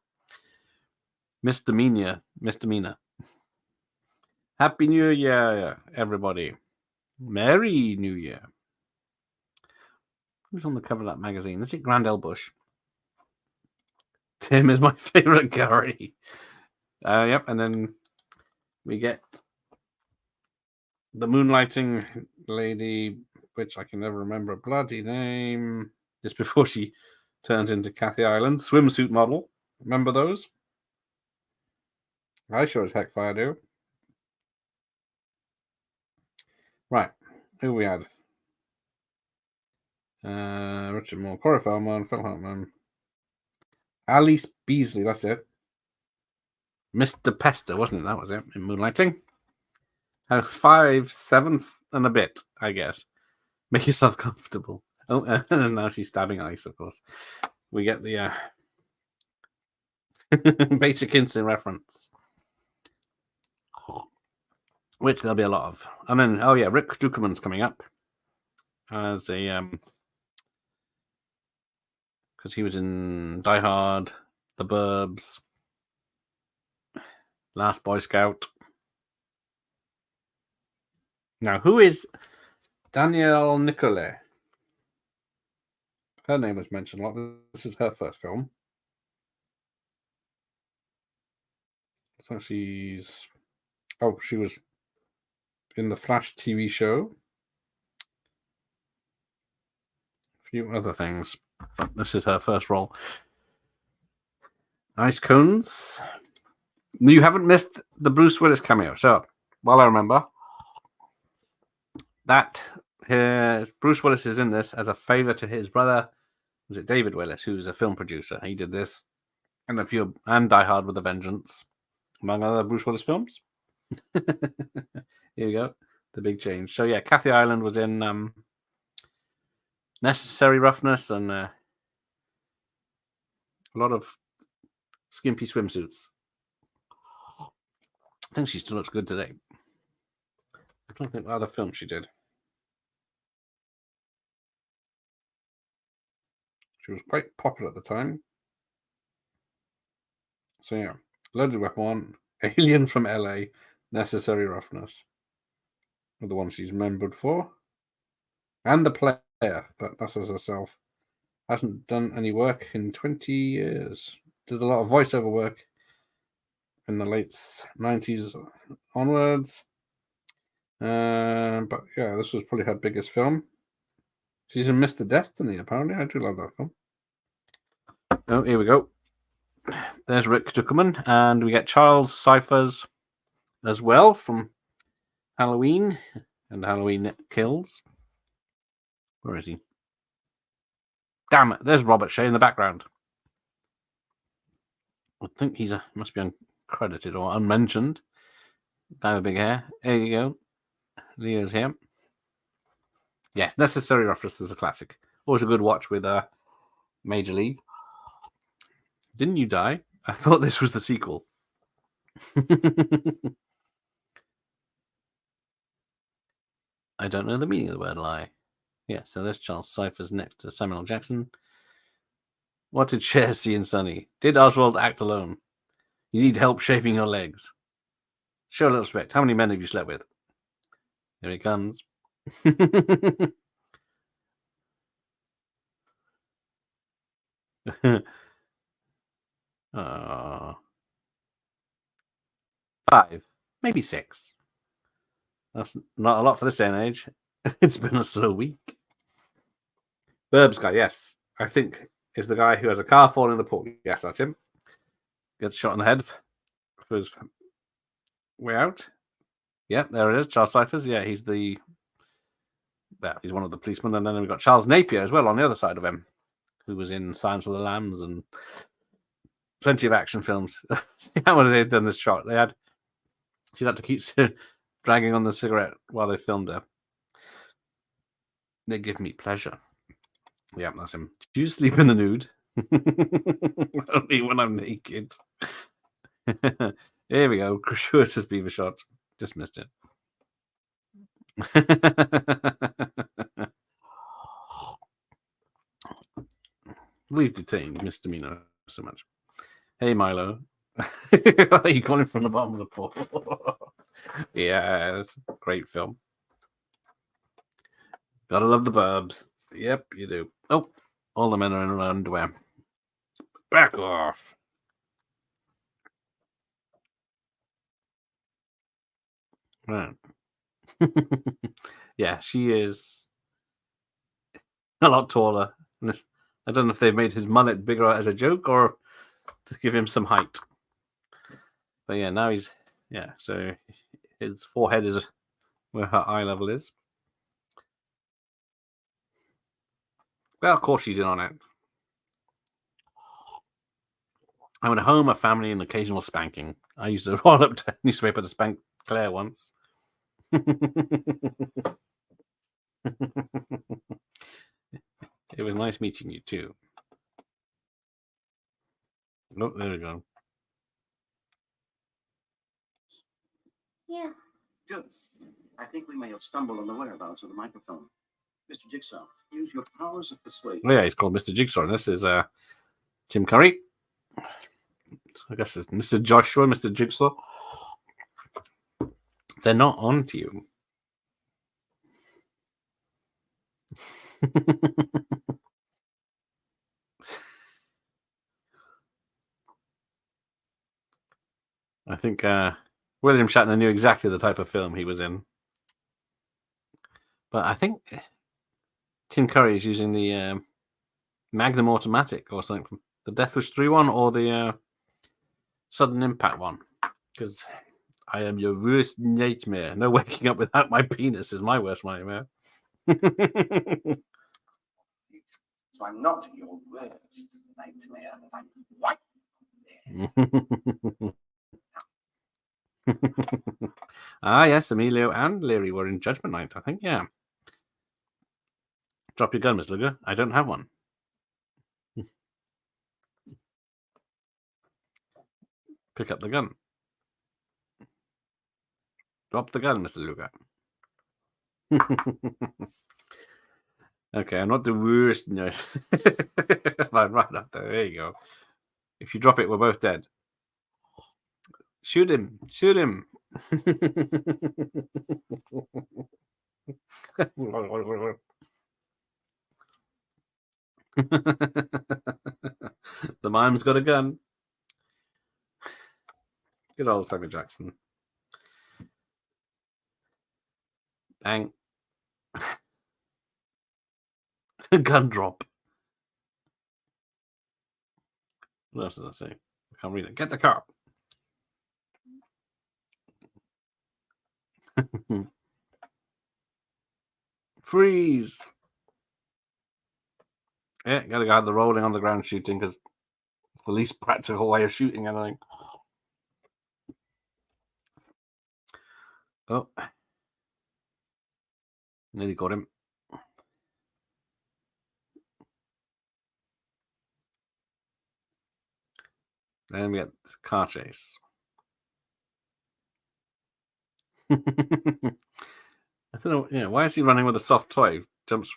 Misdemeanor. Happy New Year, everybody. Merry New Year. Who's on the cover of that magazine? Is it Grand Bush? Tim is my favorite Gary. Yep, and then we get the moonlighting lady, which I can never remember a bloody name. Just before she turns into Kathy Ireland, swimsuit model. Remember those? I sure as heck fire do. Right, who we had? Richard Moore, Corey Feldman, Phil Hartman, Alice Beasley. That's it. Mr. Pester, wasn't it? That was it in Moonlighting. 5, 7 and a bit, I guess. Make yourself comfortable. Oh, and now she's stabbing Ice, of course. We get the Basic Instinct reference, which there'll be a lot of. And then, oh yeah, Rick Dukerman's coming up as a because he was in Die Hard, The Burbs, Last Boy Scout. Now, who is Danielle Nicolet? Her name was mentioned a lot. This is her first film. So she was in the Flash TV show. A few other things, but this is her first role. Ice Cones. You haven't missed the Bruce Willis cameo. So, while I remember, that Bruce Willis is in this as a favor to his brother. Was it David Willis, who's a film producer? He did this and Die Hard with a Vengeance, among other Bruce Willis films. Here we go, the big change. So yeah, Kathy Ireland was in Necessary Roughness and A lot of skimpy swimsuits. I think she still looks good today. I don't think what other film she did. She was quite popular at the time. So yeah, Loaded Weapon, Alien from LA, Necessary Roughness are the ones she's remembered for. And The Player, but that's as herself. Hasn't done any work in 20 years. Did a lot of voiceover work in the late 90s onwards. But yeah, this was probably her biggest film. She's in Mr. Destiny, apparently. I do love that film. Oh, here we go. There's Rick Duckerman, and we get Charles Cyphers as well from Halloween and Halloween Kills. Where is he? Damn it! There's Robert Shea in the background. I think he's must be uncredited or unmentioned. Guy with big hair. There you go. Leo's here. Yes, Necessary Roughness is a classic. Always a good watch with Major League. Didn't you die? I thought this was the sequel. I don't know the meaning of the word lie. Yeah, so there's Charles Cyphers next to Samuel L. Jackson. What did Cher see in Sunny? Did Oswald act alone? You need help shaving your legs. Show a little respect. How many men have you slept with? Here he comes. Oh. 5, maybe 6. That's not a lot for this day and age. It's been a slow week. Burbs guy, yes. I think is the guy who has a car fall in the pool. Yes, that's him. Gets shot in the head for his way out. Yeah, there it is. Charles Cyphers. Yeah, he's the... Well, he's one of the policemen. And then we've got Charles Napier as well on the other side of him, who was in Silence of the Lambs and plenty of action films. How would they have done this shot? She'd had to keep dragging on the cigarette while they filmed her. They give me pleasure. Yeah, that's him. Do you sleep in the nude? Only when I'm naked. Here we go. Gratuitous beaver shot. Just missed it. We've detained misdemeanor so much. Hey, Milo. Are you calling from the bottom of the pool? Yes, great film. Gotta love the Burbs. Yep, you do. Oh, all the men are in underwear. Back off. Right. Yeah, she is a lot taller. I don't know if they've made his mullet bigger as a joke or to give him some height. But yeah, now he's... Yeah, so his forehead is where her eye level is. Well, of course she's in on it. I went home, a family, and occasional spanking. I used to roll up to newspaper to spank Claire once. It was nice meeting you too. Oh, there we go. Yeah. Good. I think we may have stumbled on the whereabouts of the microphone. Mr. Jigsaw, use your powers of persuasion. Oh, yeah, he's called Mr. Jigsaw. And this is Tim Curry. I guess it's Mr. Joshua, Mr. Jigsaw. They're not on to you. I think William Shatner knew exactly the type of film he was in. But I think Tim Curry is using the Magnum Automatic or something from the Death Wish 3 one or the Sudden Impact one. Because I am your worst nightmare. No waking up without my penis is my worst nightmare. So I'm not your worst nightmare. I'm what? Ah, yes, Emilio and Leary were in Judgment Night, I think, yeah. Drop your gun, Miss Luger. I don't have one. Pick up the gun. Drop the gun, Mr. Luger. Okay, I'm not the worst nurse. I'm right up there. There you go. If you drop it, we're both dead. Shoot him. Shoot him. The mime's got a gun. Good old Samuel Jackson. Bang. Gun drop. What else does that say? I can't read it. Get the car. Freeze. Yeah, gotta go the rolling on the ground shooting because it's the least practical way of shooting anything. Oh. Nearly got him. Then we get the car chase. I don't know. Yeah, why is he running with a soft toy? Jumps.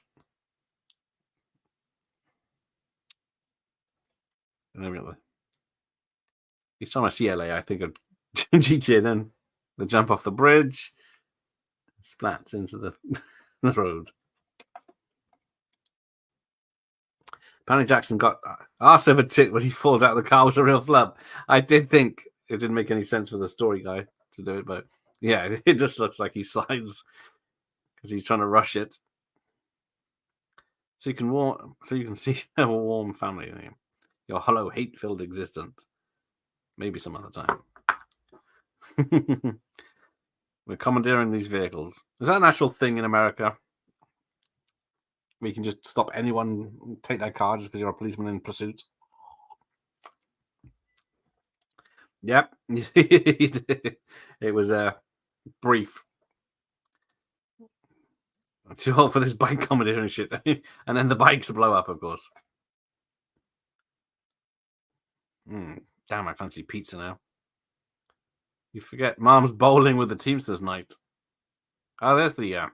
And then we got each time I see LA, I think of GTA. Then the jump off the bridge, splats into the the road. Apparently Jackson got arse of a tit when he falls out of the car was a real flub. I did think it didn't make any sense for the story guy to do it, but yeah, it just looks like he slides because he's trying to rush it. So you can see a warm family in him. Your hollow, hate-filled existence. Maybe some other time. We're commandeering these vehicles. Is that an actual thing in America? We can just stop anyone, take their car just because you're a policeman in pursuit. Yep. It was brief. Too hot for this bike commandeering shit. And then the bikes blow up, of course. Damn, I fancy pizza now. You forget Mom's bowling with the Teamsters night. Oh, there's the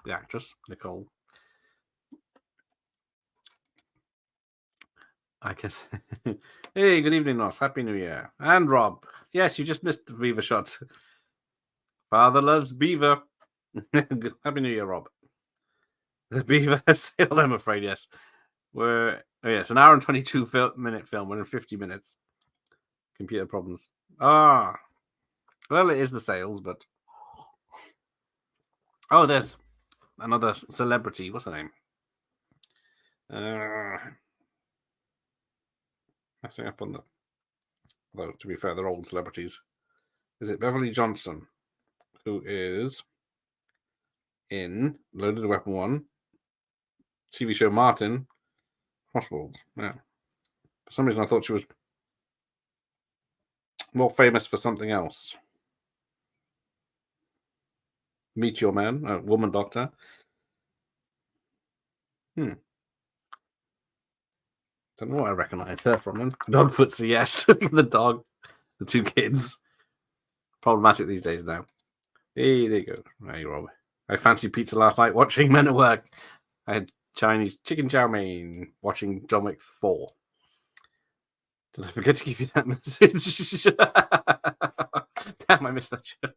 actress, Nicole. I guess. Hey, good evening, Ross. Happy New Year. And Rob. Yes, you just missed the beaver shot. Father loves beaver. Happy New Year, Rob. The beaver has sailed, I'm afraid, yes. It's an hour and 22-minute film. We're in 50 minutes. Computer problems. Well, it is the sales, but... Oh, there's another celebrity. What's her name? Messing up on the... Although, to be fair, they're old celebrities. Is it Beverly Johnson, who is in Loaded Weapon 1, TV show Martin, Crossroads. Yeah. For some reason, I thought she was more famous for something else. Meet Your Man, Woman Doctor. Don't know what I recognize her from. Dog Footsie, yes. The dog, the two kids. Problematic these days now. Hey, there you go. Hey, Rob. I fancy pizza last night watching Men at Work. I had Chinese chicken chow mein watching John Wick 4. Did I forget to give you that message? Damn, I missed that joke.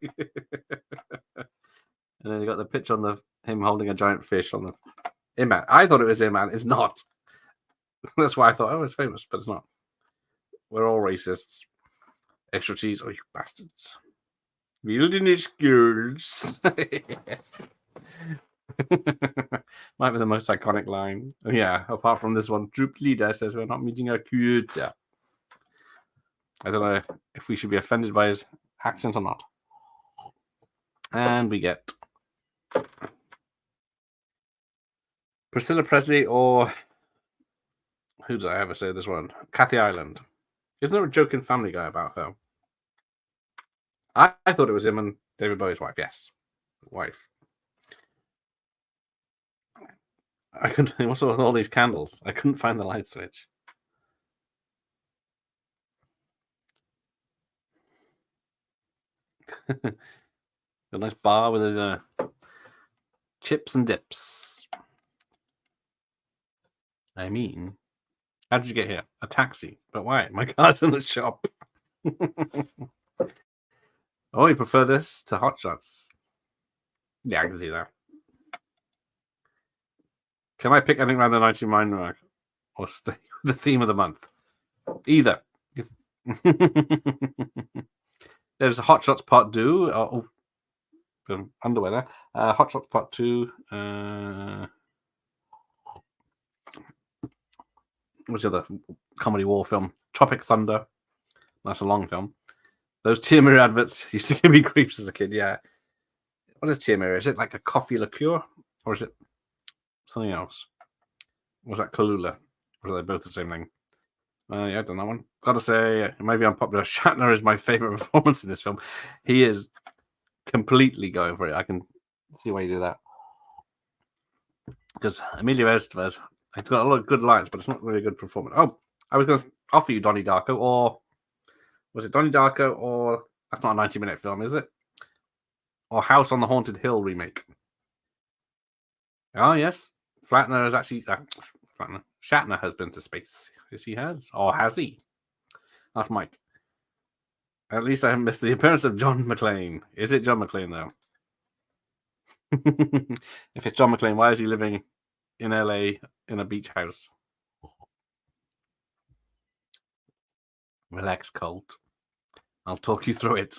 And then you got the picture on him holding a giant fish on the Iman. I thought it was Iman. It's not. That's why I thought, it's famous, but it's not. We're all racists. Extra cheese, oh, you bastards. Wilderness girls. Yes. Might be the most iconic line. Yeah, apart from this one. Troop leader says we're not meeting a quota. I don't know if we should be offended by his accent or not. And we get Priscilla Presley or... Who did I ever say this one? Kathy Ireland. Isn't there a joke in Family Guy about her? I thought it was him and David Bowie's wife. Yes. Wife. I couldn't... What's with all these candles? I couldn't find the light switch. A nice bar with his chips and dips. I mean, how did you get here? A taxi. But why? My car's in the shop. Oh, you prefer this to Hot Shots? Yeah, I can see that. Can I pick anything around the 99 mark or stay with the theme of the month? Either. There's Hot Shots Part 2. Oh, underwear there. Hot Shots Part 2. What's the other comedy war film? Tropic Thunder. That's a long film. Those Tear adverts used to give me creeps as a kid. Yeah. What is Tear? Is it like a coffee liqueur? Or is it something else? Was that Kahlua? Or are they both the same thing? Yeah, I've done that one. Gotta say, it might be unpopular. Shatner is my favorite performance in this film. He is completely going for it. I can see why you do that. Because Emilio Estevez, he's got a lot of good lines, but it's not really a good performance. Oh, I was going to offer you Donnie Darko, or was it Donnie Darko, or that's not a 90-minute film, is it? Or House on the Haunted Hill remake. Oh, yes. Shatner has actually... Shatner has been to space. Yes, he has. Or has he? That's Mike. At least I haven't missed the appearance of John McClane. Is it John McClane, though? If it's John McClane, why is he living in LA in a beach house? Relax, Colt. I'll talk you through it.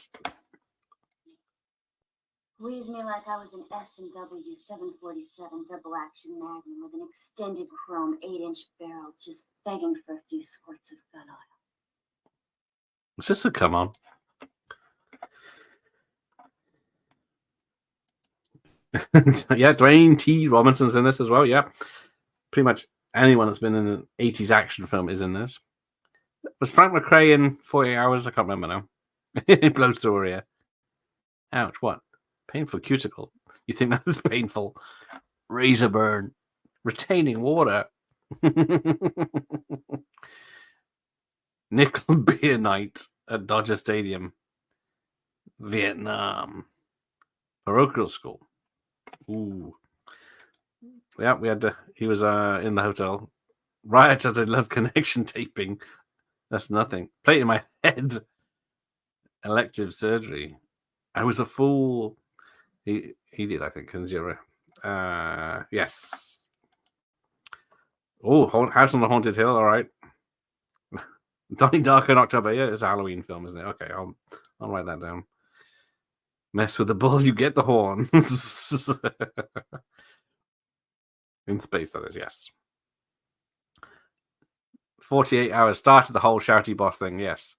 Squeeze me like I was an S&W 747 double action Magnum with an extended chrome 8-inch barrel, just begging for a few squirts of gun oil. Is this a come on? Yeah, Dwayne T. Robinson's in this as well. Yeah, pretty much anyone that's been in an 80s action film is in this. Was Frank McRae in 48 Hours? I can't remember now. It blows through her ear. Ouch, what? Painful cuticle. You think that is painful? Razor burn. Retaining water. Nickel beer night at Dodger Stadium. Vietnam. Parochial school. Ooh. Yeah, we had he was in the hotel. Riot at a Love Connection taping. That's nothing. Plate in my head. Elective surgery. I was a fool. He did, I think, Conjurer. Yes. Oh, House on the Haunted Hill. All right. Donnie Darko in October. Yeah, it's a Halloween film, isn't it? Okay, I'll write that down. Mess with the bull, you get the horn. In space, that is, yes. 48 Hours started the whole shouty boss thing, yes.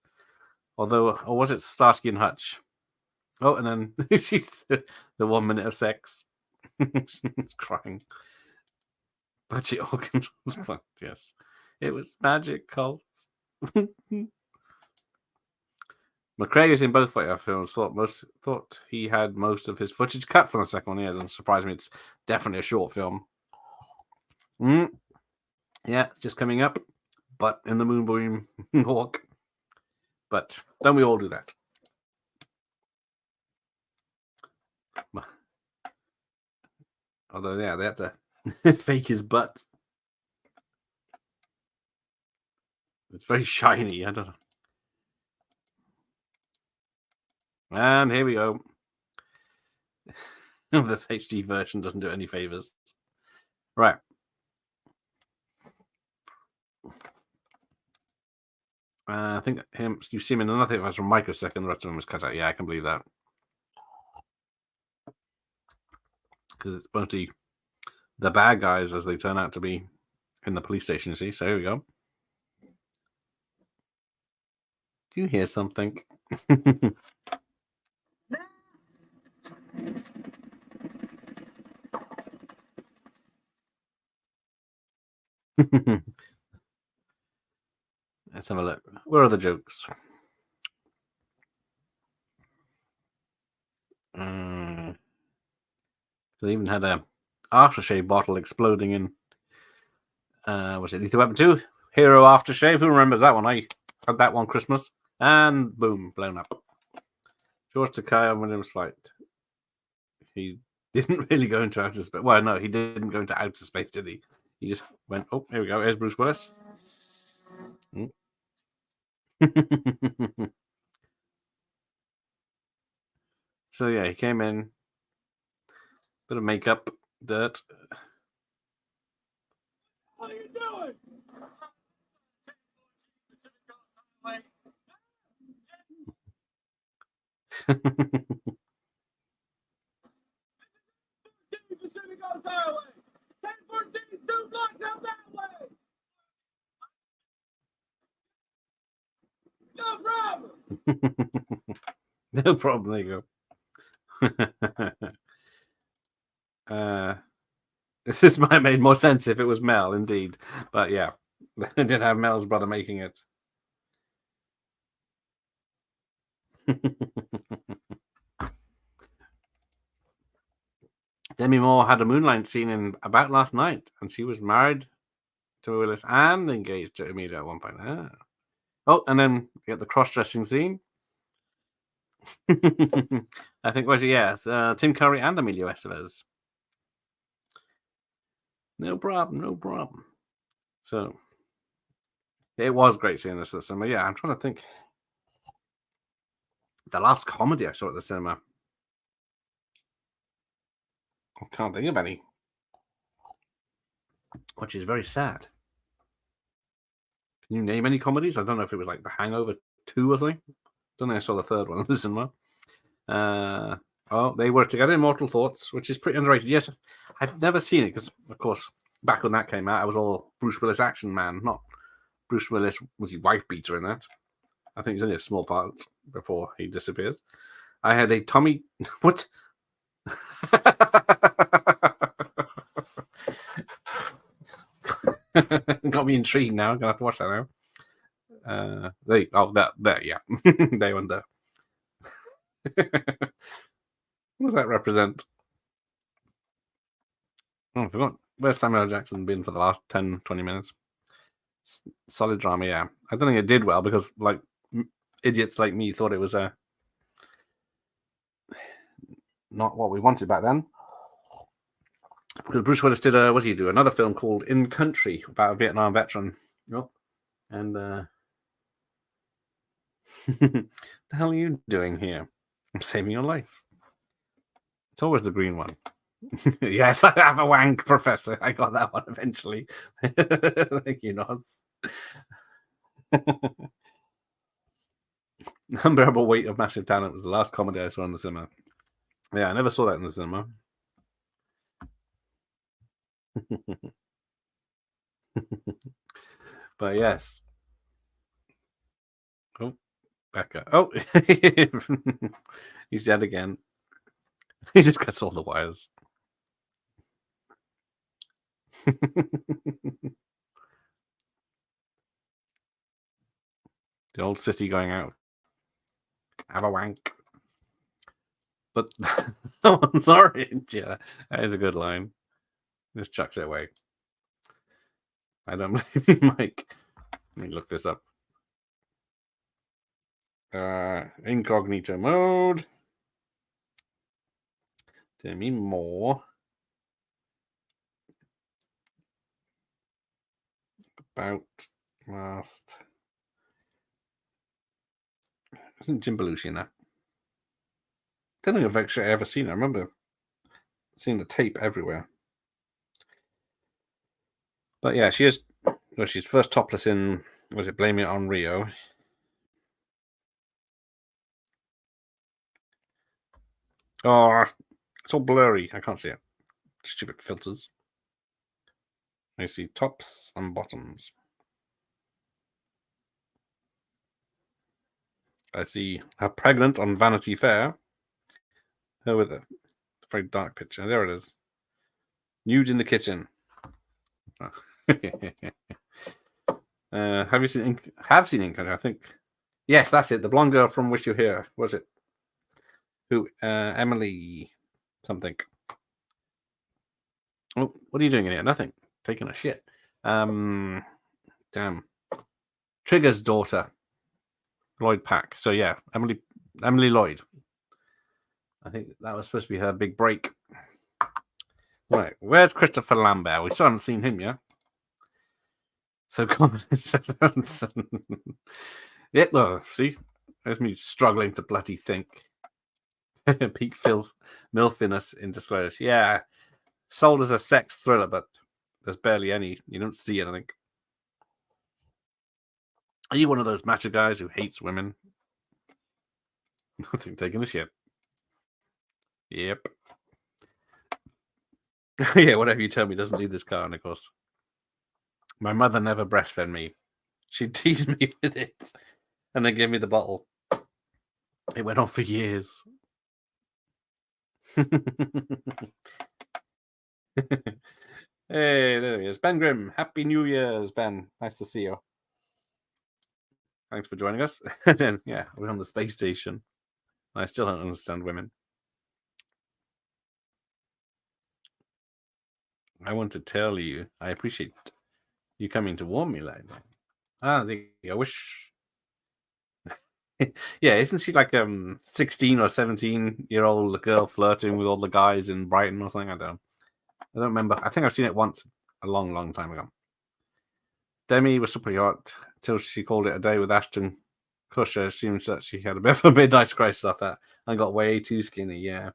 Although, or was it Starsky and Hutch? Oh, and then she's the 1 minute of sex. Crying. Budget organ transplant, yes. It was magic cults. McRae is in both films. Thought he had most of his footage cut from the second one. Yeah, doesn't surprise me. It's definitely a short film. Yeah, it's just coming up. But in the Moonbeam Hawk. But don't we all do that? Although, yeah, they had to fake his butt. It's very shiny. I don't know. And here we go. This HD version doesn't do any favors. Right. I think you see him in another thing. It was from microsecond. The rest of him was cut out. Yeah, I can believe that. Because it's mostly the bad guys as they turn out to be in the police station, you see. So here we go. Do you hear something? Let's have a look. Where are the jokes? They even had a aftershave bottle exploding in. Was it Lethal Weapon 2? Hero aftershave. Who remembers that one? I had that one Christmas, and boom, blown up. George Takei on Williams' flight. He didn't really go into outer space. Well, no, he didn't go into outer space, did he? He just went, oh, here we go. Here's Bruce Willis. Mm. So, yeah, he came in. Bit of makeup, dirt. How you doing? Pacific Coast Highway. 1014 is 2 blocks out that way. No problem. No problem. There you go. This might have made more sense if it was Mel, indeed. But yeah, they did have Mel's brother making it. Demi Moore had a moonlight scene in About Last Night, and she was married to Willis and engaged to Emilio at one point. Oh, and then we get the cross-dressing scene. I think was Tim Curry and Emilio Estevez. No problem. So it was great seeing this at the cinema. Yeah, I'm trying to think. The last comedy I saw at the cinema. I can't think of any, which is very sad. Can you name any comedies? I don't know if it was like The Hangover 2 or something. Don't think I saw the third one in the cinema. They were together, Immortal Thoughts, which is pretty underrated. Yes, I've never seen it because, of course, back when that came out, I was all Bruce Willis action man, not Bruce Willis. Was he wife beater in that? I think it's only a small part before he disappears. I had a Tommy. What? Got me intrigued now. I'm gonna have to watch that now. There, yeah. There and there. What does that represent? Oh, I forgot. Where's Samuel L. Jackson been for the last 10, 20 minutes? Solid drama, yeah. I don't think it did well because, like, idiots like me thought it was not what we wanted back then. Because Bruce Willis did what did he do? Another film called In Country about a Vietnam veteran. Oh, and the hell are you doing here? I'm saving your life. It's always the green one. Yes, I have a wank, Professor. I got that one eventually. Thank you, Noz. Unbearable Weight of Massive Talent was the last comedy I saw in the cinema. Yeah, I never saw that in the cinema. But yes. Oh, Becca. Oh, he's dead again. He just cuts all the wires. The old city going out. Have a wank. But oh, I'm sorry. Yeah, that is a good line. Just chucks it away. I don't blame you, Mike. Let me look this up. Incognito mode. Demi Moore. About last. Isn't Jim Belushi in that? I don't think I've actually ever seen it. I remember seeing the tape everywhere. But yeah, she is. Well, she's first topless in. Was it Blaming It on Rio? Oh, it's all blurry. I can't see it. Stupid filters. I see tops and bottoms. I see her pregnant on Vanity Fair. Her with a very dark picture. There it is. Nude in the kitchen. Have you seen? Have seen Ink? I think. Yes, that's it. The blonde girl from Wish You Were Here. Was it? Who? Emily something. Oh, what are you doing in here? Nothing. Taking a shit. Damn. Trigger's daughter, Lloyd Pack. So yeah, Emily Lloyd. I think that was supposed to be her big break. Right, where's Christopher Lambert? We still haven't seen him yet. So common. Yeah, look, see? There's me struggling to bloody think. Peak filth, milfiness in disclosure. Yeah, sold as a sex thriller, but there's barely any. You don't see anything. Are you one of those macho guys who hates women? Nothing taking a shit. Yep. Yeah, whatever you tell me doesn't leave this car, and of course. My mother never breastfed me. She'd tease me with it and then give me the bottle. It went on for years. Hey, there he is. Ben Grimm. Happy New Year's, Ben. Nice to see you. Thanks for joining us. Then, yeah, we're on the space station. I still don't understand women. I want to tell you, I appreciate you coming to warn me like that. I wish. Yeah, isn't she like 16 or 17-year-old girl flirting with all the guys in Brighton or something? I don't remember. I think I've seen it once a long, long time ago. Demi was super hot till she called it a day with Ashton Kutcher. Seems that she had a bit of a midnight crisis after that and got way too skinny. Yeah,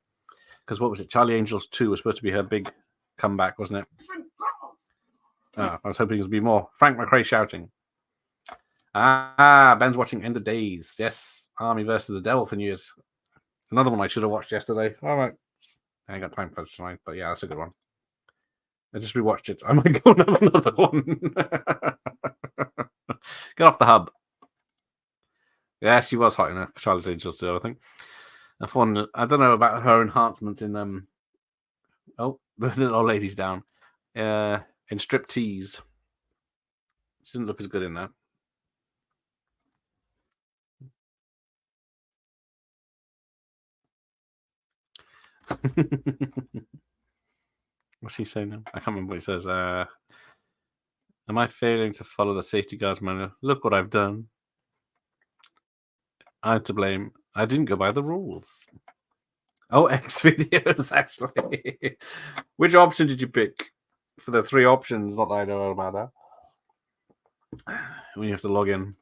because what was it? Charlie Angels 2 was supposed to be her big comeback, wasn't it? Oh, I was hoping it would be more. Frank McRae shouting. Ben's watching End of Days. Yes, Army versus the Devil for New Year's. Another one I should have watched yesterday. All right, I ain't got time for it tonight, but yeah, that's a good one. I just rewatched it. I might go and have another one. Get off the hub. Yeah, she was hot in a Charlie's Angels too, I think. I don't know about her enhancements in the old lady's down. In Striptease. She didn't look as good in that. What's he saying now? I can't remember what he says. Am I failing to follow the safety guards manual? Look what I've done. I'm to blame. I didn't go by the rules. Oh, X videos, actually. Which option did you pick for the 3 options? Not that I know about that. When you have to log in.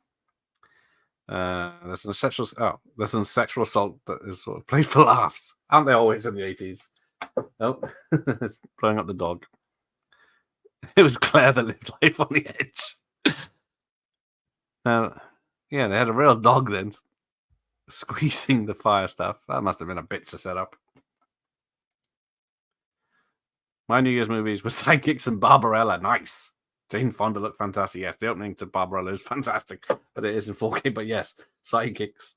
There's an sexual assault that is sort of played for laughs. Aren't they always in the 80s? Oh, it's blowing up the dog. It was Claire that lived life on the edge. Yeah, they had a real dog then, squeezing the fire stuff. That must have been a bitch to set up. My New Year's movies were Sidekicks and Barbarella. Nice. Jane Fonda looked fantastic. Yes, the opening to Barbarella is fantastic, but it is in 4K. But yes, Sidekicks.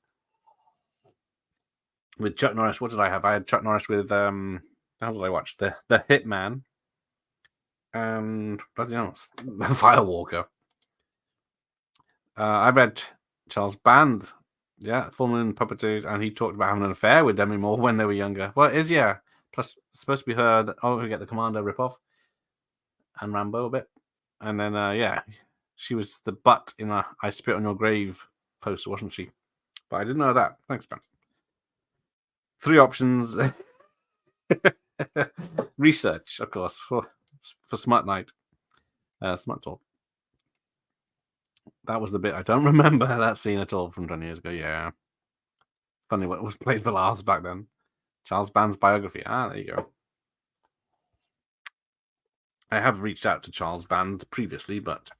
With Chuck Norris, what did I have? I had Chuck Norris with how did I watch? The Hitman and the Firewalker. I read Charles Band, yeah, Full Moon Puppeteer, and he talked about having an affair with Demi Moore when they were younger. Well, it is, yeah. Plus, it's supposed to be her that we get the Commando ripoff and Rambo a bit, and then yeah, she was the butt in a "I Spit on Your Grave" poster, wasn't she? But I didn't know that. Thanks, Ben. 3 options. Research, of course, for Smart Night. Smart Talk. That was the bit I don't remember that scene at all from 20 years ago. Yeah. Funny what was played for laughs back then. Charles Band's biography. There you go. I have reached out to Charles Band previously, but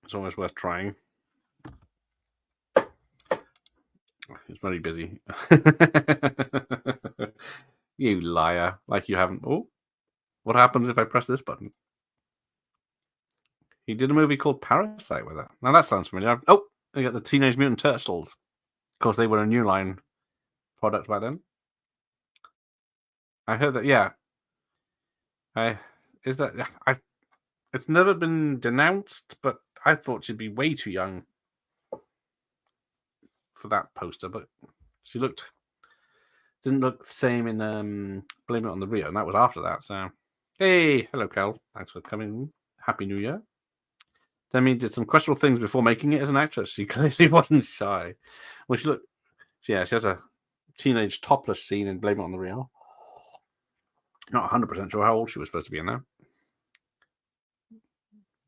it's always worth trying. He's very busy. You liar. Like you haven't. Oh, what happens if I press this button? He did a movie called Parasite with it. Now that sounds familiar. Oh, they got the Teenage Mutant Turtles. Of course, they were a New Line product by then. I heard that. Yeah. It's never been denounced, but I thought she'd be way too young for that poster. But she didn't look the same in Blame It on the Rio, and that was after that. So, hey, hello, Cal. Thanks for coming. Happy New Year. Demi did some questionable things before making it as an actress. She clearly wasn't shy. Well, she has a teenage topless scene in Blame It on the Real. Not 100% sure how old she was supposed to be in there.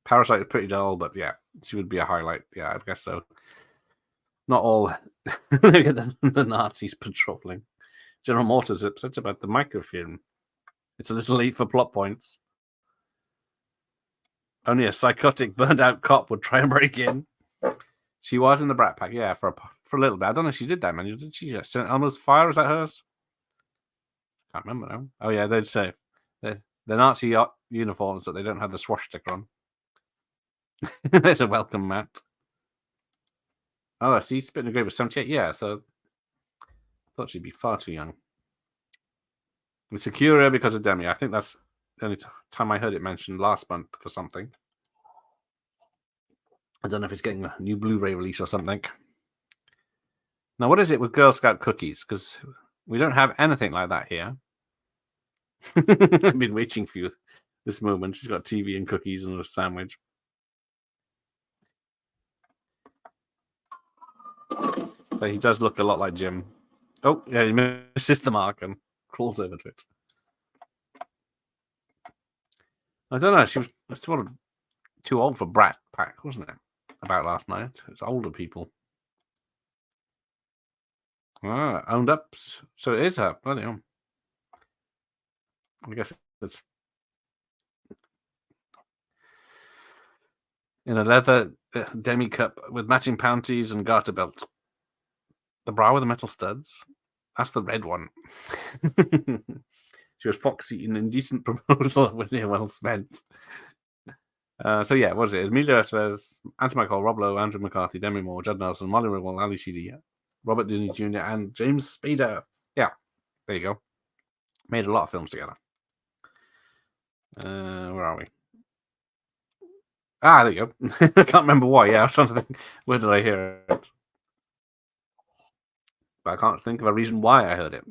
Parasite is pretty dull, but yeah, she would be a highlight. Yeah, I guess so. Not all the Nazis patrolling. General Motors upset about the microfilm. It's a little late for plot points. Only a psychotic, burned-out cop would try and break in. She was in the Brat Pack, yeah, for a little bit. I don't know if she did that, man. Did she? St. Elmo's Fire, is that hers? Can't remember now. Oh, yeah, they'd say they're Nazi uniforms, but they don't have the swastika on. There's a welcome mat. Oh, I see. Spit in the Grave was 78. Yeah, so I thought she'd be far too young. It's a Cura because of Demi. I think that's the only time I heard it mentioned last month for something. I don't know if it's getting a new Blu-ray release or something. Now, what is it with Girl Scout cookies? Because we don't have anything like that here. I've been waiting for you this moment. She's got TV and cookies and a sandwich. But he does look a lot like Jim. Oh, yeah, he misses the mark and crawls over to it. I don't know. She was sort of too old for Brat Pack, wasn't it? About last night. It's older people. Ah, owned up. So it is her. Bloody hell. I guess it's in a leather demi cup with matching panties and garter belt. The bra with the metal studs. That's the red one. She was foxy in Indecent Proposal with well spent. So yeah, what is it? Emilio Estevez, Anthony Michael, Rob Lowe, Andrew McCarthy, Demi Moore, Judd Nelson, Molly Ringwald, Ali Sheedy, Robert Downey Jr., and James Spader. Yeah, there you go. Made a lot of films together. Where are we? Ah, there you go. I can't remember why. Yeah, I was trying to think. Where did I hear it? But I can't think of a reason why I heard it.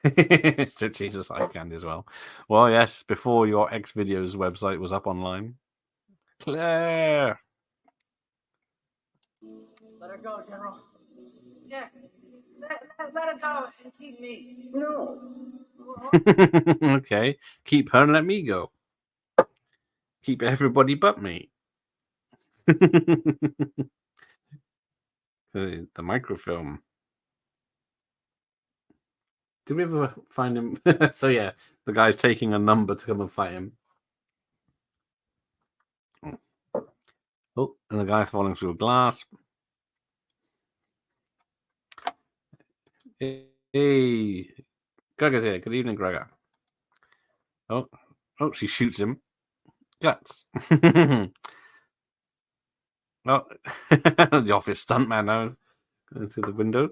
Striptease eye candy as well. Well, yes, before your X Videos website was up online. Claire! Let her go, General. Yeah. Let her go and keep me. No. Okay. Keep her and let me go. Keep everybody but me. The microfilm. Did we ever find him? So yeah, the guy's taking a number to come and fight him. Oh, and the guy's falling through a glass. Hey, Gregor's here. Good evening, Gregor. Oh, she shoots him. Guts. Oh, the office stuntman now going through the window.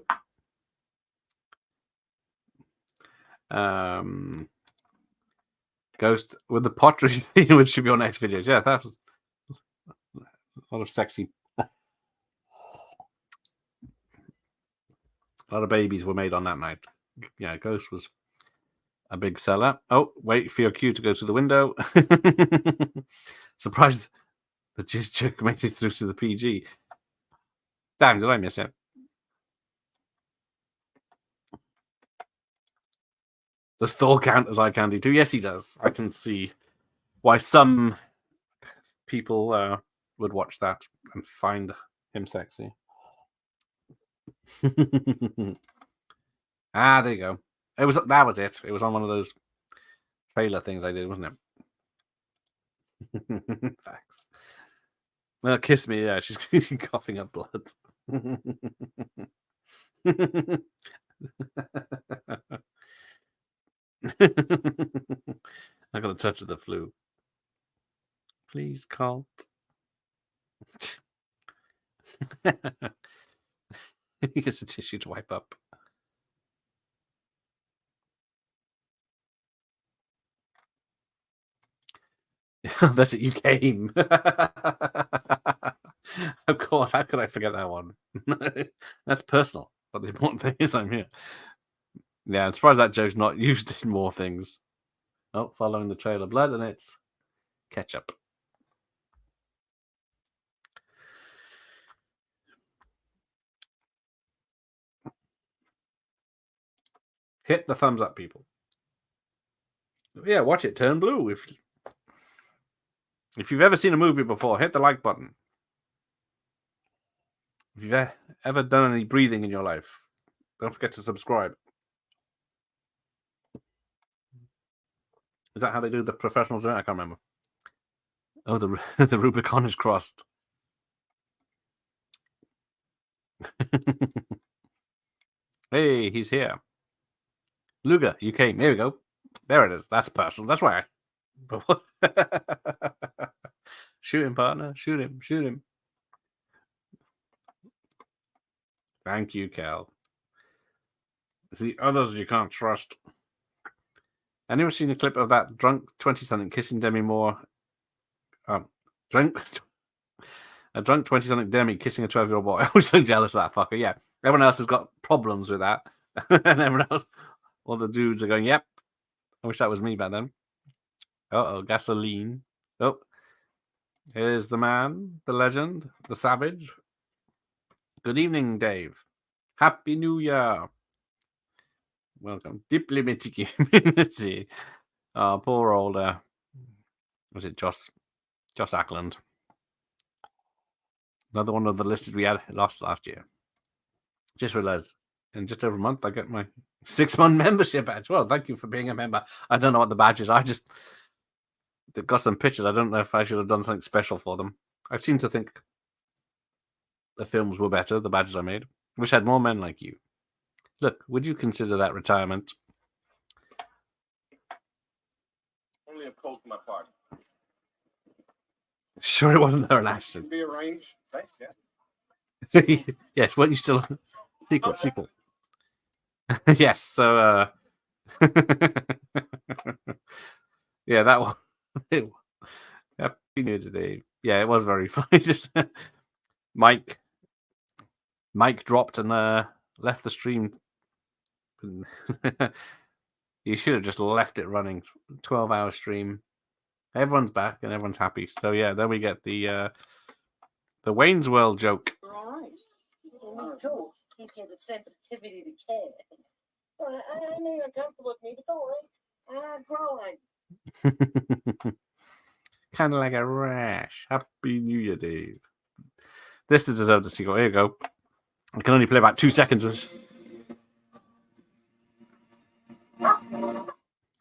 Ghost with the pottery theme, which should be on next videos. Yeah, that was a lot of sexy. A lot of babies were made on that night. Yeah, Ghost was a big seller. Oh, wait for your cue to go to the window. Surprised the jizz joke made it through to the PG. Damn, did I miss it? Does Thor count as eye candy too? Yes, he does. I can see why some people would watch that and find him sexy. Ah, there you go. That was it. It was on one of those trailer things I did, wasn't it? Facts. Well, kiss me, yeah. She's coughing up blood. I got a touch of the flu. Please, Colt. He gets a tissue to wipe up. That's it, you came. Of course, how could I forget that one? That's personal, but the important thing is I'm here. Yeah, I'm surprised that joke's not used in more things. Oh, following the trail of blood, and it's ketchup. Hit the thumbs up, people. Yeah, watch it turn blue. If you've ever seen a movie before, hit the like button. If you've ever done any breathing in your life, don't forget to subscribe. Is that how they do the professionals? I can't remember. Oh, the the Rubicon is crossed. Hey, he's here. Luger, you came. Here we go. There it is. That's personal. That's why. Shoot him, partner. Shoot him. Shoot him. Thank you, Cal. It's the others you can't trust. Anyone seen a clip of that drunk 20-something kissing Demi Moore? A drunk 20-something Demi kissing a 12-year-old boy. I was so jealous of that fucker. Yeah. Everyone else has got problems with that. And everyone else, all the dudes are going, yep. I wish that was me back then. Uh-oh, gasoline. Oh. Here's the man, the legend, the savage. Good evening, Dave. Happy New Year. Welcome. Diplomatic community. Oh, poor old, was it Josh Ackland? Another one of the listed we had lost last year. Just realized in just over a month I get my 6-month membership badge. Well, thank you for being a member. I don't know what the badge is. I just got some pictures. I don't know if I should have done something special for them. I seem to think the films were better, the badges I made. Wish I had more men like you. Look, would you consider that retirement? Only a coat for my party. Sure it wasn't there last Should be arranged. Thanks, yeah. Yes, what you still sequel. Yes, so yeah, that one. Happy New Year today. Yeah, it was very funny. Just Mike dropped and left the stream. You should have just left it running. 12-hour stream. Everyone's back and everyone's happy. So yeah, then we get the Wayne's World joke. You're all right. Me too. He's here the sensitivity to care. I know you're uncomfortable with me, but don't worry. I'm growing. Kind of like a rash. Happy New Year, Dave. This deserves a sequel. Here you go. I can only play about 2 seconds.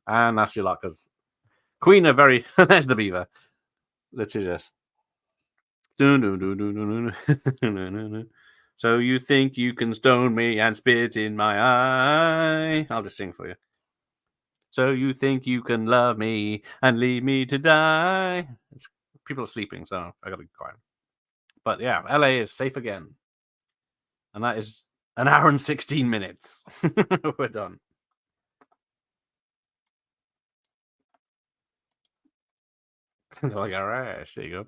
And that's your luck, because Queen are very... There's the beaver. Let's see this. So you think you can stone me and spit in my eye? I'll just sing for you. So you think you can love me and leave me to die? People are sleeping, so I gotta be quiet. But yeah, LA is safe again. And that is an hour and 16 minutes. We're done. Like, all right, there you go.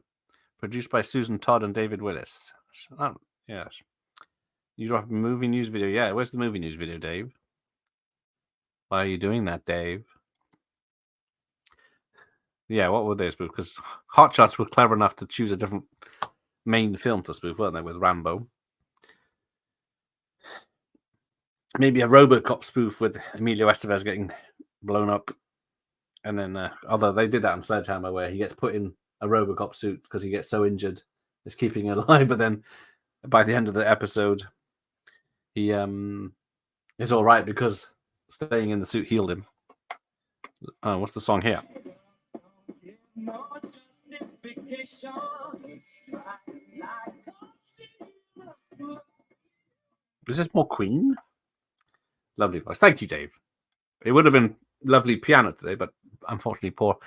Produced by Susan Todd and David Willis. Oh, yes. You drop a movie news video. Yeah, where's the movie news video, Dave? Why are you doing that, Dave? Yeah, what would they spoof? Because Hot Shots were clever enough to choose a different main film to spoof, weren't they, with Rambo? Maybe a RoboCop spoof with Emilio Estevez getting blown up. And then, although they did that on Sledgehammer, where he gets put in a RoboCop suit because he gets so injured, it's keeping him alive. But then, by the end of the episode, he is all right because staying in the suit healed him. Oh, what's the song here? Is this more Queen? Lovely voice. Thank you, Dave. It would have been lovely piano today, but unfortunately, poor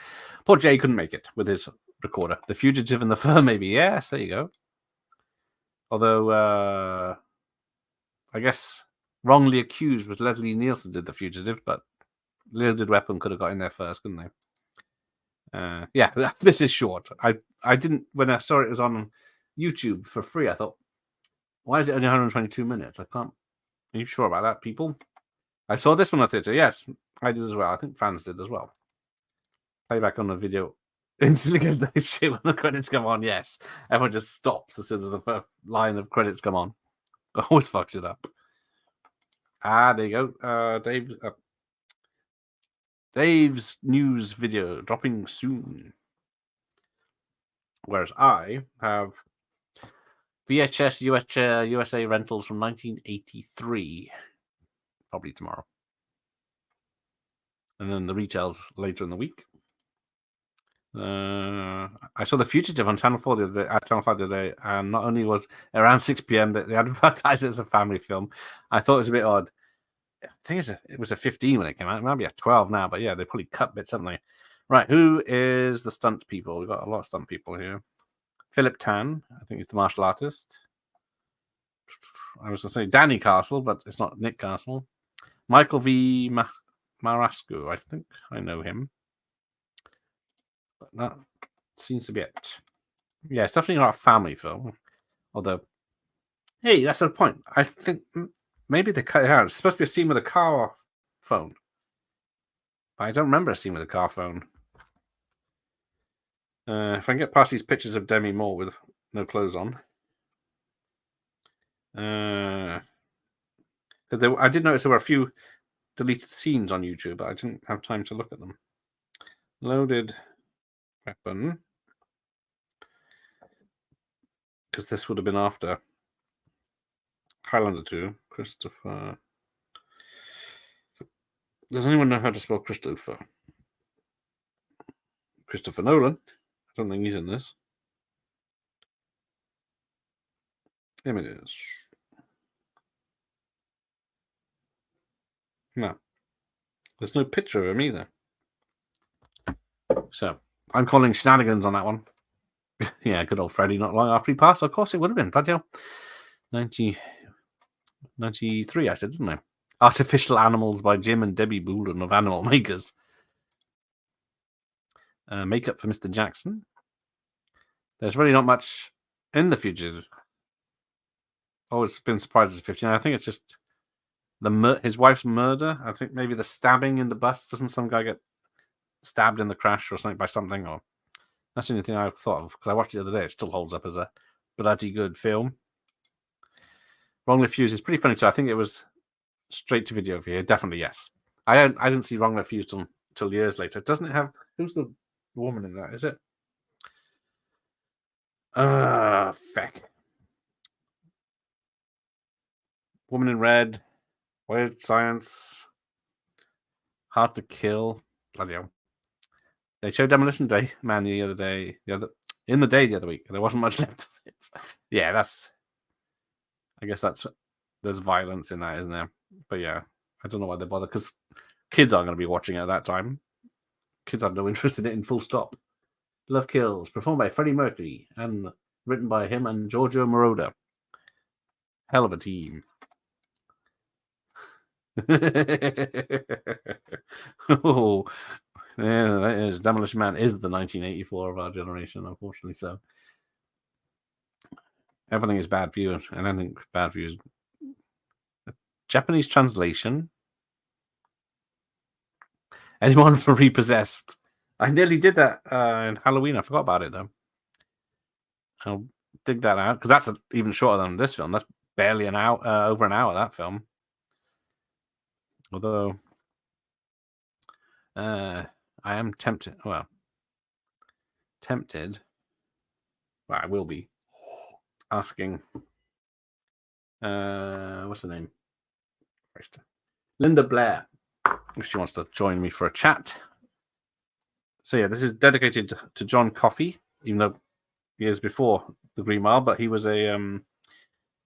Jay couldn't make it with his recorder. The Fugitive and the Fur, maybe. Yes, there you go. Although, I guess wrongly accused was Leslie Nielsen did The Fugitive, but Loaded Weapon could have got in there first, couldn't they? Yeah, this is short. I didn't, when I saw it was on YouTube for free, I thought, why is it only 122 minutes? I can't. Are you sure about that, people? I saw this one on theatre. Yes, I did as well. I think fans did as well. Playback on the video. Instantly goes no shit when the credits come on. Yes. Everyone just stops as soon as the first line of credits come on. Always fucks it up. There you go. Dave's news video dropping soon. Whereas I have VHS USA rentals from 1983, probably tomorrow. And then the retails later in the week. I saw The Fugitive on Channel 4 Channel 5 the other day, and not only was it around 6 p.m. that they advertised it as a family film, I thought it was a bit odd. I think it was a 15 when it came out. It might be a 12 now, but yeah, they probably cut bits, haven't they? Right, who is the stunt people? We've got a lot of stunt people here. Philip Tan, I think he's the martial artist. I was going to say Danny Castle, but it's not Nick Castle. Michael V. Marasco, I think I know him. But that seems to be it. Yeah, it's definitely not a family film. Although, hey, that's the point. I think maybe they cut it out. It's supposed to be a scene with a car phone. But I don't remember a scene with a car phone. If I can get past these pictures of Demi Moore with no clothes on. Because I did notice there were a few deleted scenes on YouTube, but I didn't have time to look at them. Loaded weapon. Because this would have been after Highlander 2. Christopher. Does anyone know how to spell Christopher? Christopher Nolan. I don't think he's in this. Images. No. There's no picture of him either. So, I'm calling shenanigans on that one. Yeah, good old Freddy, not long after he passed. Of course it would have been. Bloody hell. 93, I said, didn't I? Artificial Animals by Jim and Debbie Boolan of Animal Makers. Makeup for Mr. Jackson. There's really not much in The Fugitive. Always been surprised at 15. I think it's just his wife's murder. I think maybe the stabbing in the bus. Doesn't some guy get stabbed in the crash or something by something? Or that's the only thing I thought of because I watched it the other day. It still holds up as a bloody good film. Wrongly Fused is pretty funny too. I think it was straight to video for you. Definitely yes. I didn't see Wrongly Fused until years later. Doesn't it have who's the woman in that? Is it? Feck. Woman in Red. Weird Science. Hard to Kill. Bloody hell. They showed Demolition Day Man the other week. There wasn't much left of it. Yeah, I guess there's violence in that, isn't there? But yeah, I don't know why they bother because kids aren't going to be watching it at that time. Kids have no interest in it in full stop. Love Kills, performed by Freddie Mercury and written by him and Giorgio Moroder. Hell of a team. Oh, yeah, that is Demolition Man is the 1984 of our generation, unfortunately. So everything is bad for you, and I think bad for you is Japanese translation. Anyone for Repossessed? I nearly did that in Halloween. I forgot about it though. I'll dig that out because that's even shorter than this film. That's barely an hour, over an hour. That film. Although I am tempted. Well, I will be asking. What's her name? Linda Blair. If she wants to join me for a chat. So yeah, this is dedicated to John Coffey, even though years before the Green Mile, but he was I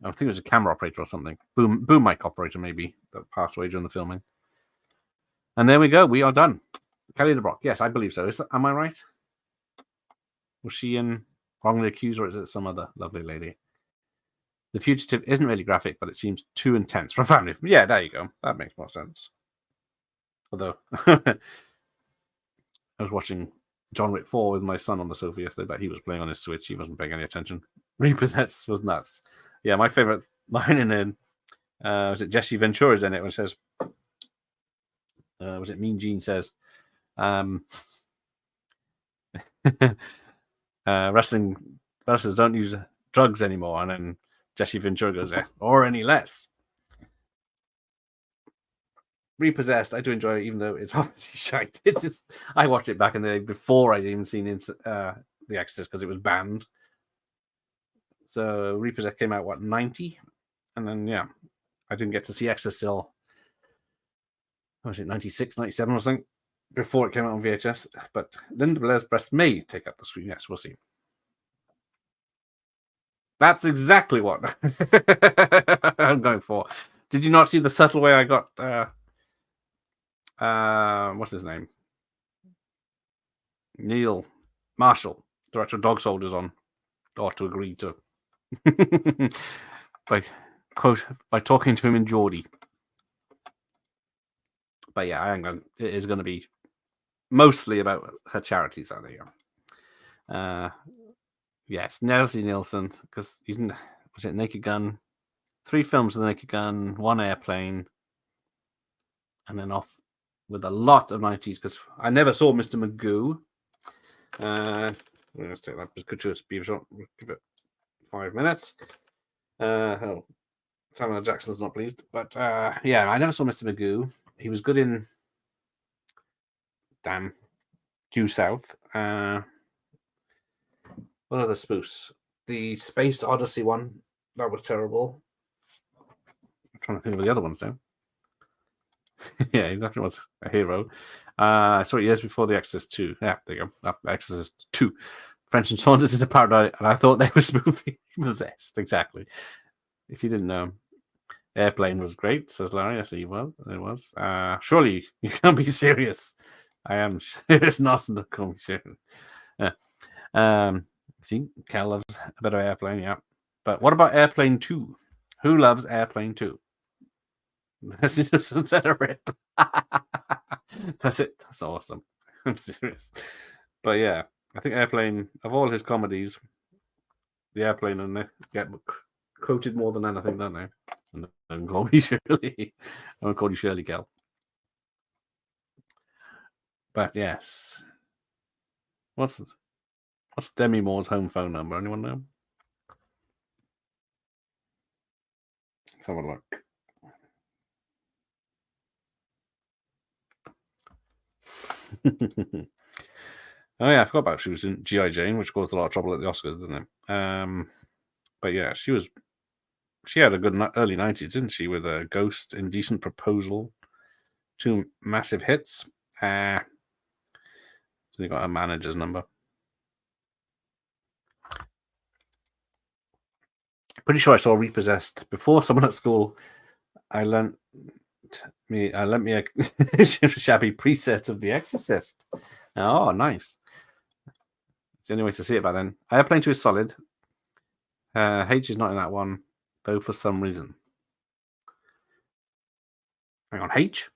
think he was a camera operator or something. Boom mic operator maybe, that passed away during the filming. And there we go. We are done. Kelly LeBrock. Yes, I believe so. Am I right? Was she in Wrongly Accused or is it some other lovely lady? The Fugitive isn't really graphic, but it seems too intense for a family. Yeah, there you go. That makes more sense. Although I was watching John Wick 4 with my son on the sofa yesterday, but he was playing on his Switch. He wasn't paying any attention. Repossessed was nuts. Yeah, my favorite line in it was it Jesse Ventura's in it when it says, was it Mean Gene says, wrestlers don't use drugs anymore, and then Jesse Ventura goes there, or any less. Repossessed, I do enjoy it, even though it's obviously shite. It's just I watched it back in the day before I'd even seen The Exorcist because it was banned. So Repossessed came out 90, and then I didn't get to see Exorcist till was it 96, 97 or something before it came out on VHS. But Linda Blair's breast may take up the screen. Yes, we'll see. That's exactly what I'm going for. Did you not see the subtle way I got? What's his name? Neil Marshall, director of Dog Soldiers, on, or to agree to, by talking to him in Geordie. But yeah, it is going to be mostly about her charities. So there you go. Yes, Leslie Nielsen, because he's in, was it Naked Gun? 3 films with the Naked Gun, 1 Airplane, and then off with a lot of 90s, because I never saw Mr. Magoo. Let's take that gratuitous beaver shot. We'll give it 5 minutes. Samuel L. Jackson's not pleased, but yeah, I never saw Mr. Magoo. He was good in Due South. What other spoofs? The Space Odyssey one, that was terrible. I'm trying to think of the other ones now. Yeah, he definitely was a hero. I saw it years before The Exorcist 2. Yeah, there you go. Exorcist 2. French and Saunders into Paradise, and I thought they were spoofing Possessed. Exactly. If you didn't know, Airplane was great, says Larry. Yes, he was. It was. Surely you can't be serious. I am serious, not to call me serious. See, Cal loves a bit of Airplane, yeah. But what about Airplane 2? Who loves Airplane 2? That's just a rip. That's it. That's awesome. I'm serious. But yeah, I think Airplane, of all his comedies, the Airplane and they get quoted more than anything, don't they? And don't call me Shirley. I won't call you Shirley, Cal. But yes. What's Demi Moore's home phone number? Anyone know? Let's have a look. Oh yeah, I forgot about she was in G.I. Jane, which caused a lot of trouble at the Oscars, didn't it? But yeah, she had a good early 90s, didn't she? With a Ghost, Indecent Proposal, 2 massive hits. So you got a manager's number. Pretty sure I saw Repossessed before someone at school. I lent me a shabby preset of The Exorcist. Oh, nice. It's the only way to see it by then. Airplane 2 is solid. H is not in that one, though, for some reason. Hang on, H?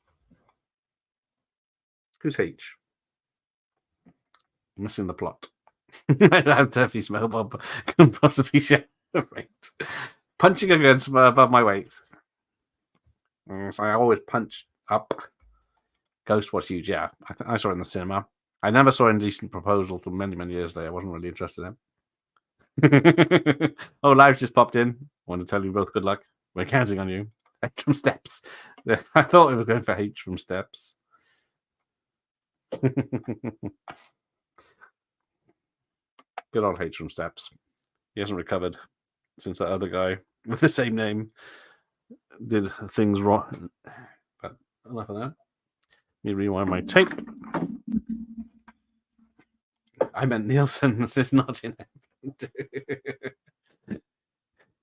Who's H? I'm missing the plot. I've definitely smelled Bob. Can possibly share the rate. Punching against above my weight. So I always punch up. Ghost was huge, yeah. I saw it in the cinema. I never saw Indecent Proposal till many, many years later. I wasn't really interested in. Oh, Live's just popped in. I want to tell you both good luck. We're counting on you. H from Steps. I thought it was going for H from Steps. Good old H from Steps. He hasn't recovered since that other guy with the same name did things wrong. But enough of that. Let me rewind my tape. I meant Nielsen is not in it.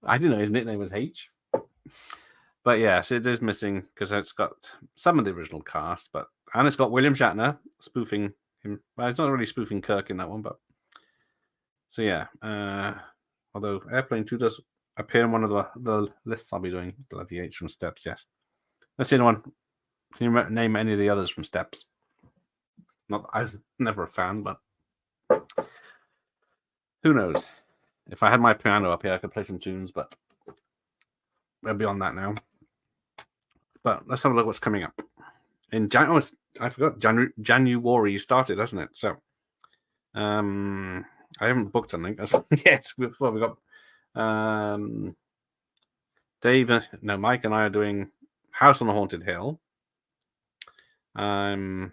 I didn't know his nickname was H. But yes, it is missing because it's got some of the original cast, and it's got William Shatner spoofing him. Well, it's not really spoofing Kirk in that one, but so yeah. Although Airplane 2 does appear in one of the lists I'll be doing. Bloody H from Steps, yes. Let's see anyone. Can you name any of the others from Steps? Not, I was never a fan, but who knows? If I had my piano up here, I could play some tunes, but we're beyond that now. But let's have a look what's coming up. In I forgot, January started, hasn't it? So I haven't booked anything yet. Well, we've got Mike and I are doing House on the Haunted Hill. I'm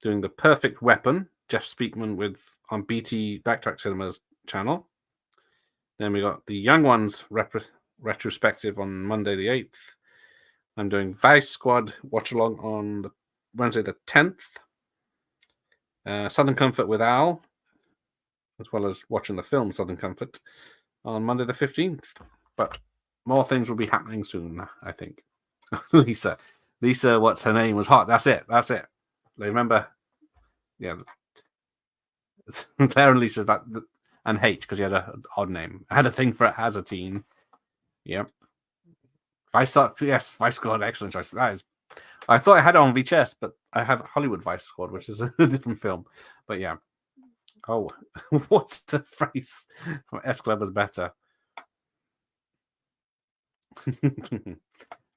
doing The Perfect Weapon, Jeff Speakman on BT Backtrack Cinema's channel. Then we got the Young Ones retrospective on Monday the 8th. I'm doing Vice Squad watch along on Wednesday the 10th. Southern Comfort with Al, as well as watching the film Southern Comfort on Monday the 15th. But more things will be happening soon, I think. Lisa, what's her name, was hot. That's it. They remember, yeah. Claire and Lisa and H, because he had an odd name. I had a thing for it as a teen. Yep. Vice Squad, excellent choice. That is. I thought I had it on VHS, but I have Hollywood Vice Squad, which is a different film. But yeah. Oh, what's the phrase from S Club is better?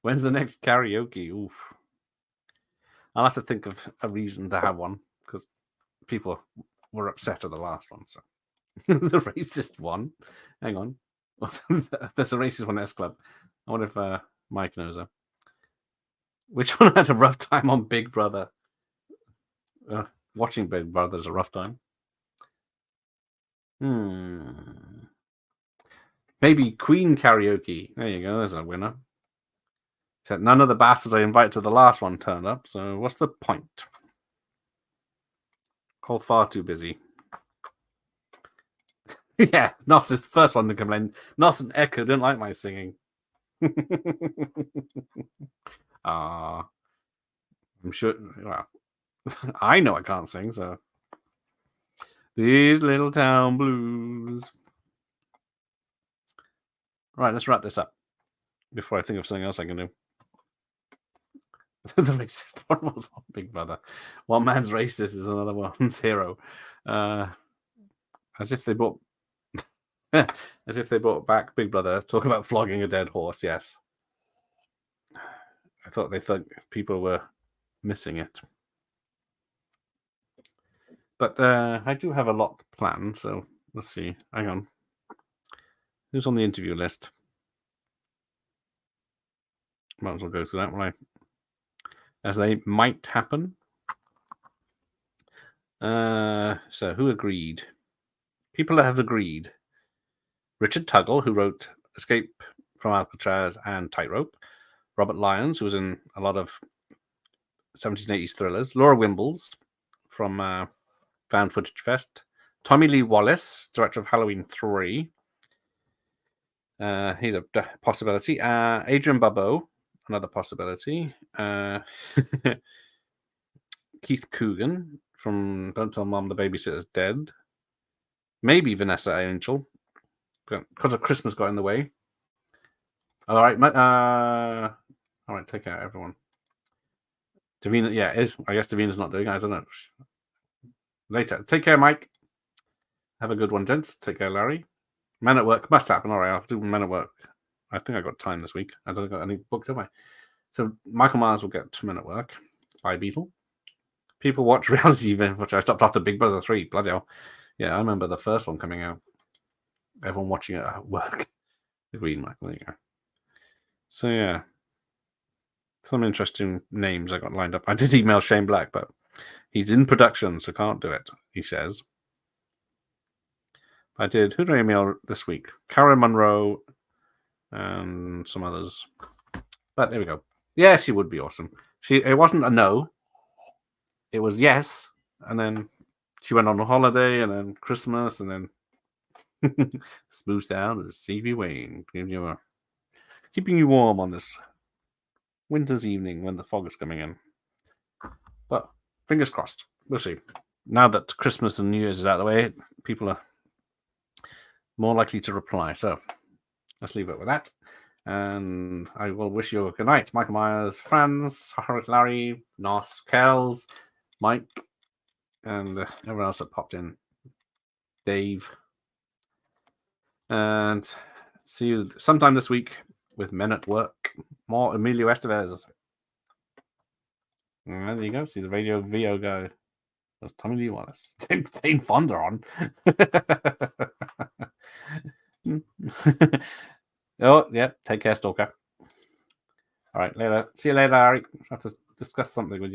When's the next karaoke? Oof. I'll have to think of a reason to have one, because people were upset at the last one. So the racist one. Hang on. There's a racist one at S Club. I wonder if Mike knows her. Which one had a rough time on Big Brother? Watching Big Brother is a rough time. Maybe Queen karaoke. There you go. There's a winner. Except none of the bastards I invited to the last one turned up. So what's the point? All far too busy. Yeah, Nos is the first one to complain. Nos and Echo didn't like my singing. I'm sure. Well, I know I can't sing, so these little town blues. Right, let's wrap this up before I think of something else I can do. The racist one was on Big Brother. One man's racist is another one's hero. As if they brought back Big Brother. Talk about flogging a dead horse. Yes, I thought they thought people were missing it. But I do have a lot planned, so let's see. Hang on. Who's on the interview list? Might as well go through that, right? As they might happen. So who agreed? People that have agreed. Richard Tuggle, who wrote Escape from Alcatraz and Tightrope. Robert Lyons, who was in a lot of 70s and 80s thrillers. Laura Wimbles from Found Footage Fest. Tommy Lee Wallace, director of Halloween 3. He's a possibility. Adrian Barbeau, another possibility. Keith Coogan from Don't Tell Mom the Babysitter's Dead. Maybe Vanessa Angel, because of Christmas got in the way. All right, all right, take care, everyone. Davina, yeah, I guess Davina's not doing it. I don't know. Later. Take care, Mike. Have a good one, gents. Take care, Larry. Men at Work must happen. All right, I'll have to do Men at Work. I think I got time this week. I don't got any booked, have I? So Michael Myers will get Men at Work by Beetle. People watch reality events, which I stopped after Big Brother 3. Bloody hell. Yeah, I remember the first one coming out. Everyone watching it at work. Agreed, Michael. There you go. So, yeah. Some interesting names I got lined up. I did email Shane Black, but he's in production, so can't do it, he says. I did. Who did I email this week? Karen Monroe and some others. But there we go. Yes, she would be awesome. It wasn't a no. It was yes. And then she went on a holiday, and then Christmas, and then smooths down to Stevie Wayne, keeping you warm on this winter's evening when the fog is coming in. But fingers crossed. We'll see. Now that Christmas and New Year's is out of the way, people are more likely to reply. So let's leave it with that. And I will wish you a good night, Michael Myers, Franz, Larry, Nos, Kells, Mike, and everyone else that popped in. Dave. And see you sometime this week with Men at Work. More Emilio Estevez. And there you go. See the Radio VO go. That's Tommy Lee Wallace. Jane Fonda on. Oh, yeah. Take care, Stalker. All right, later. See you later, Harry. I have to discuss something with you.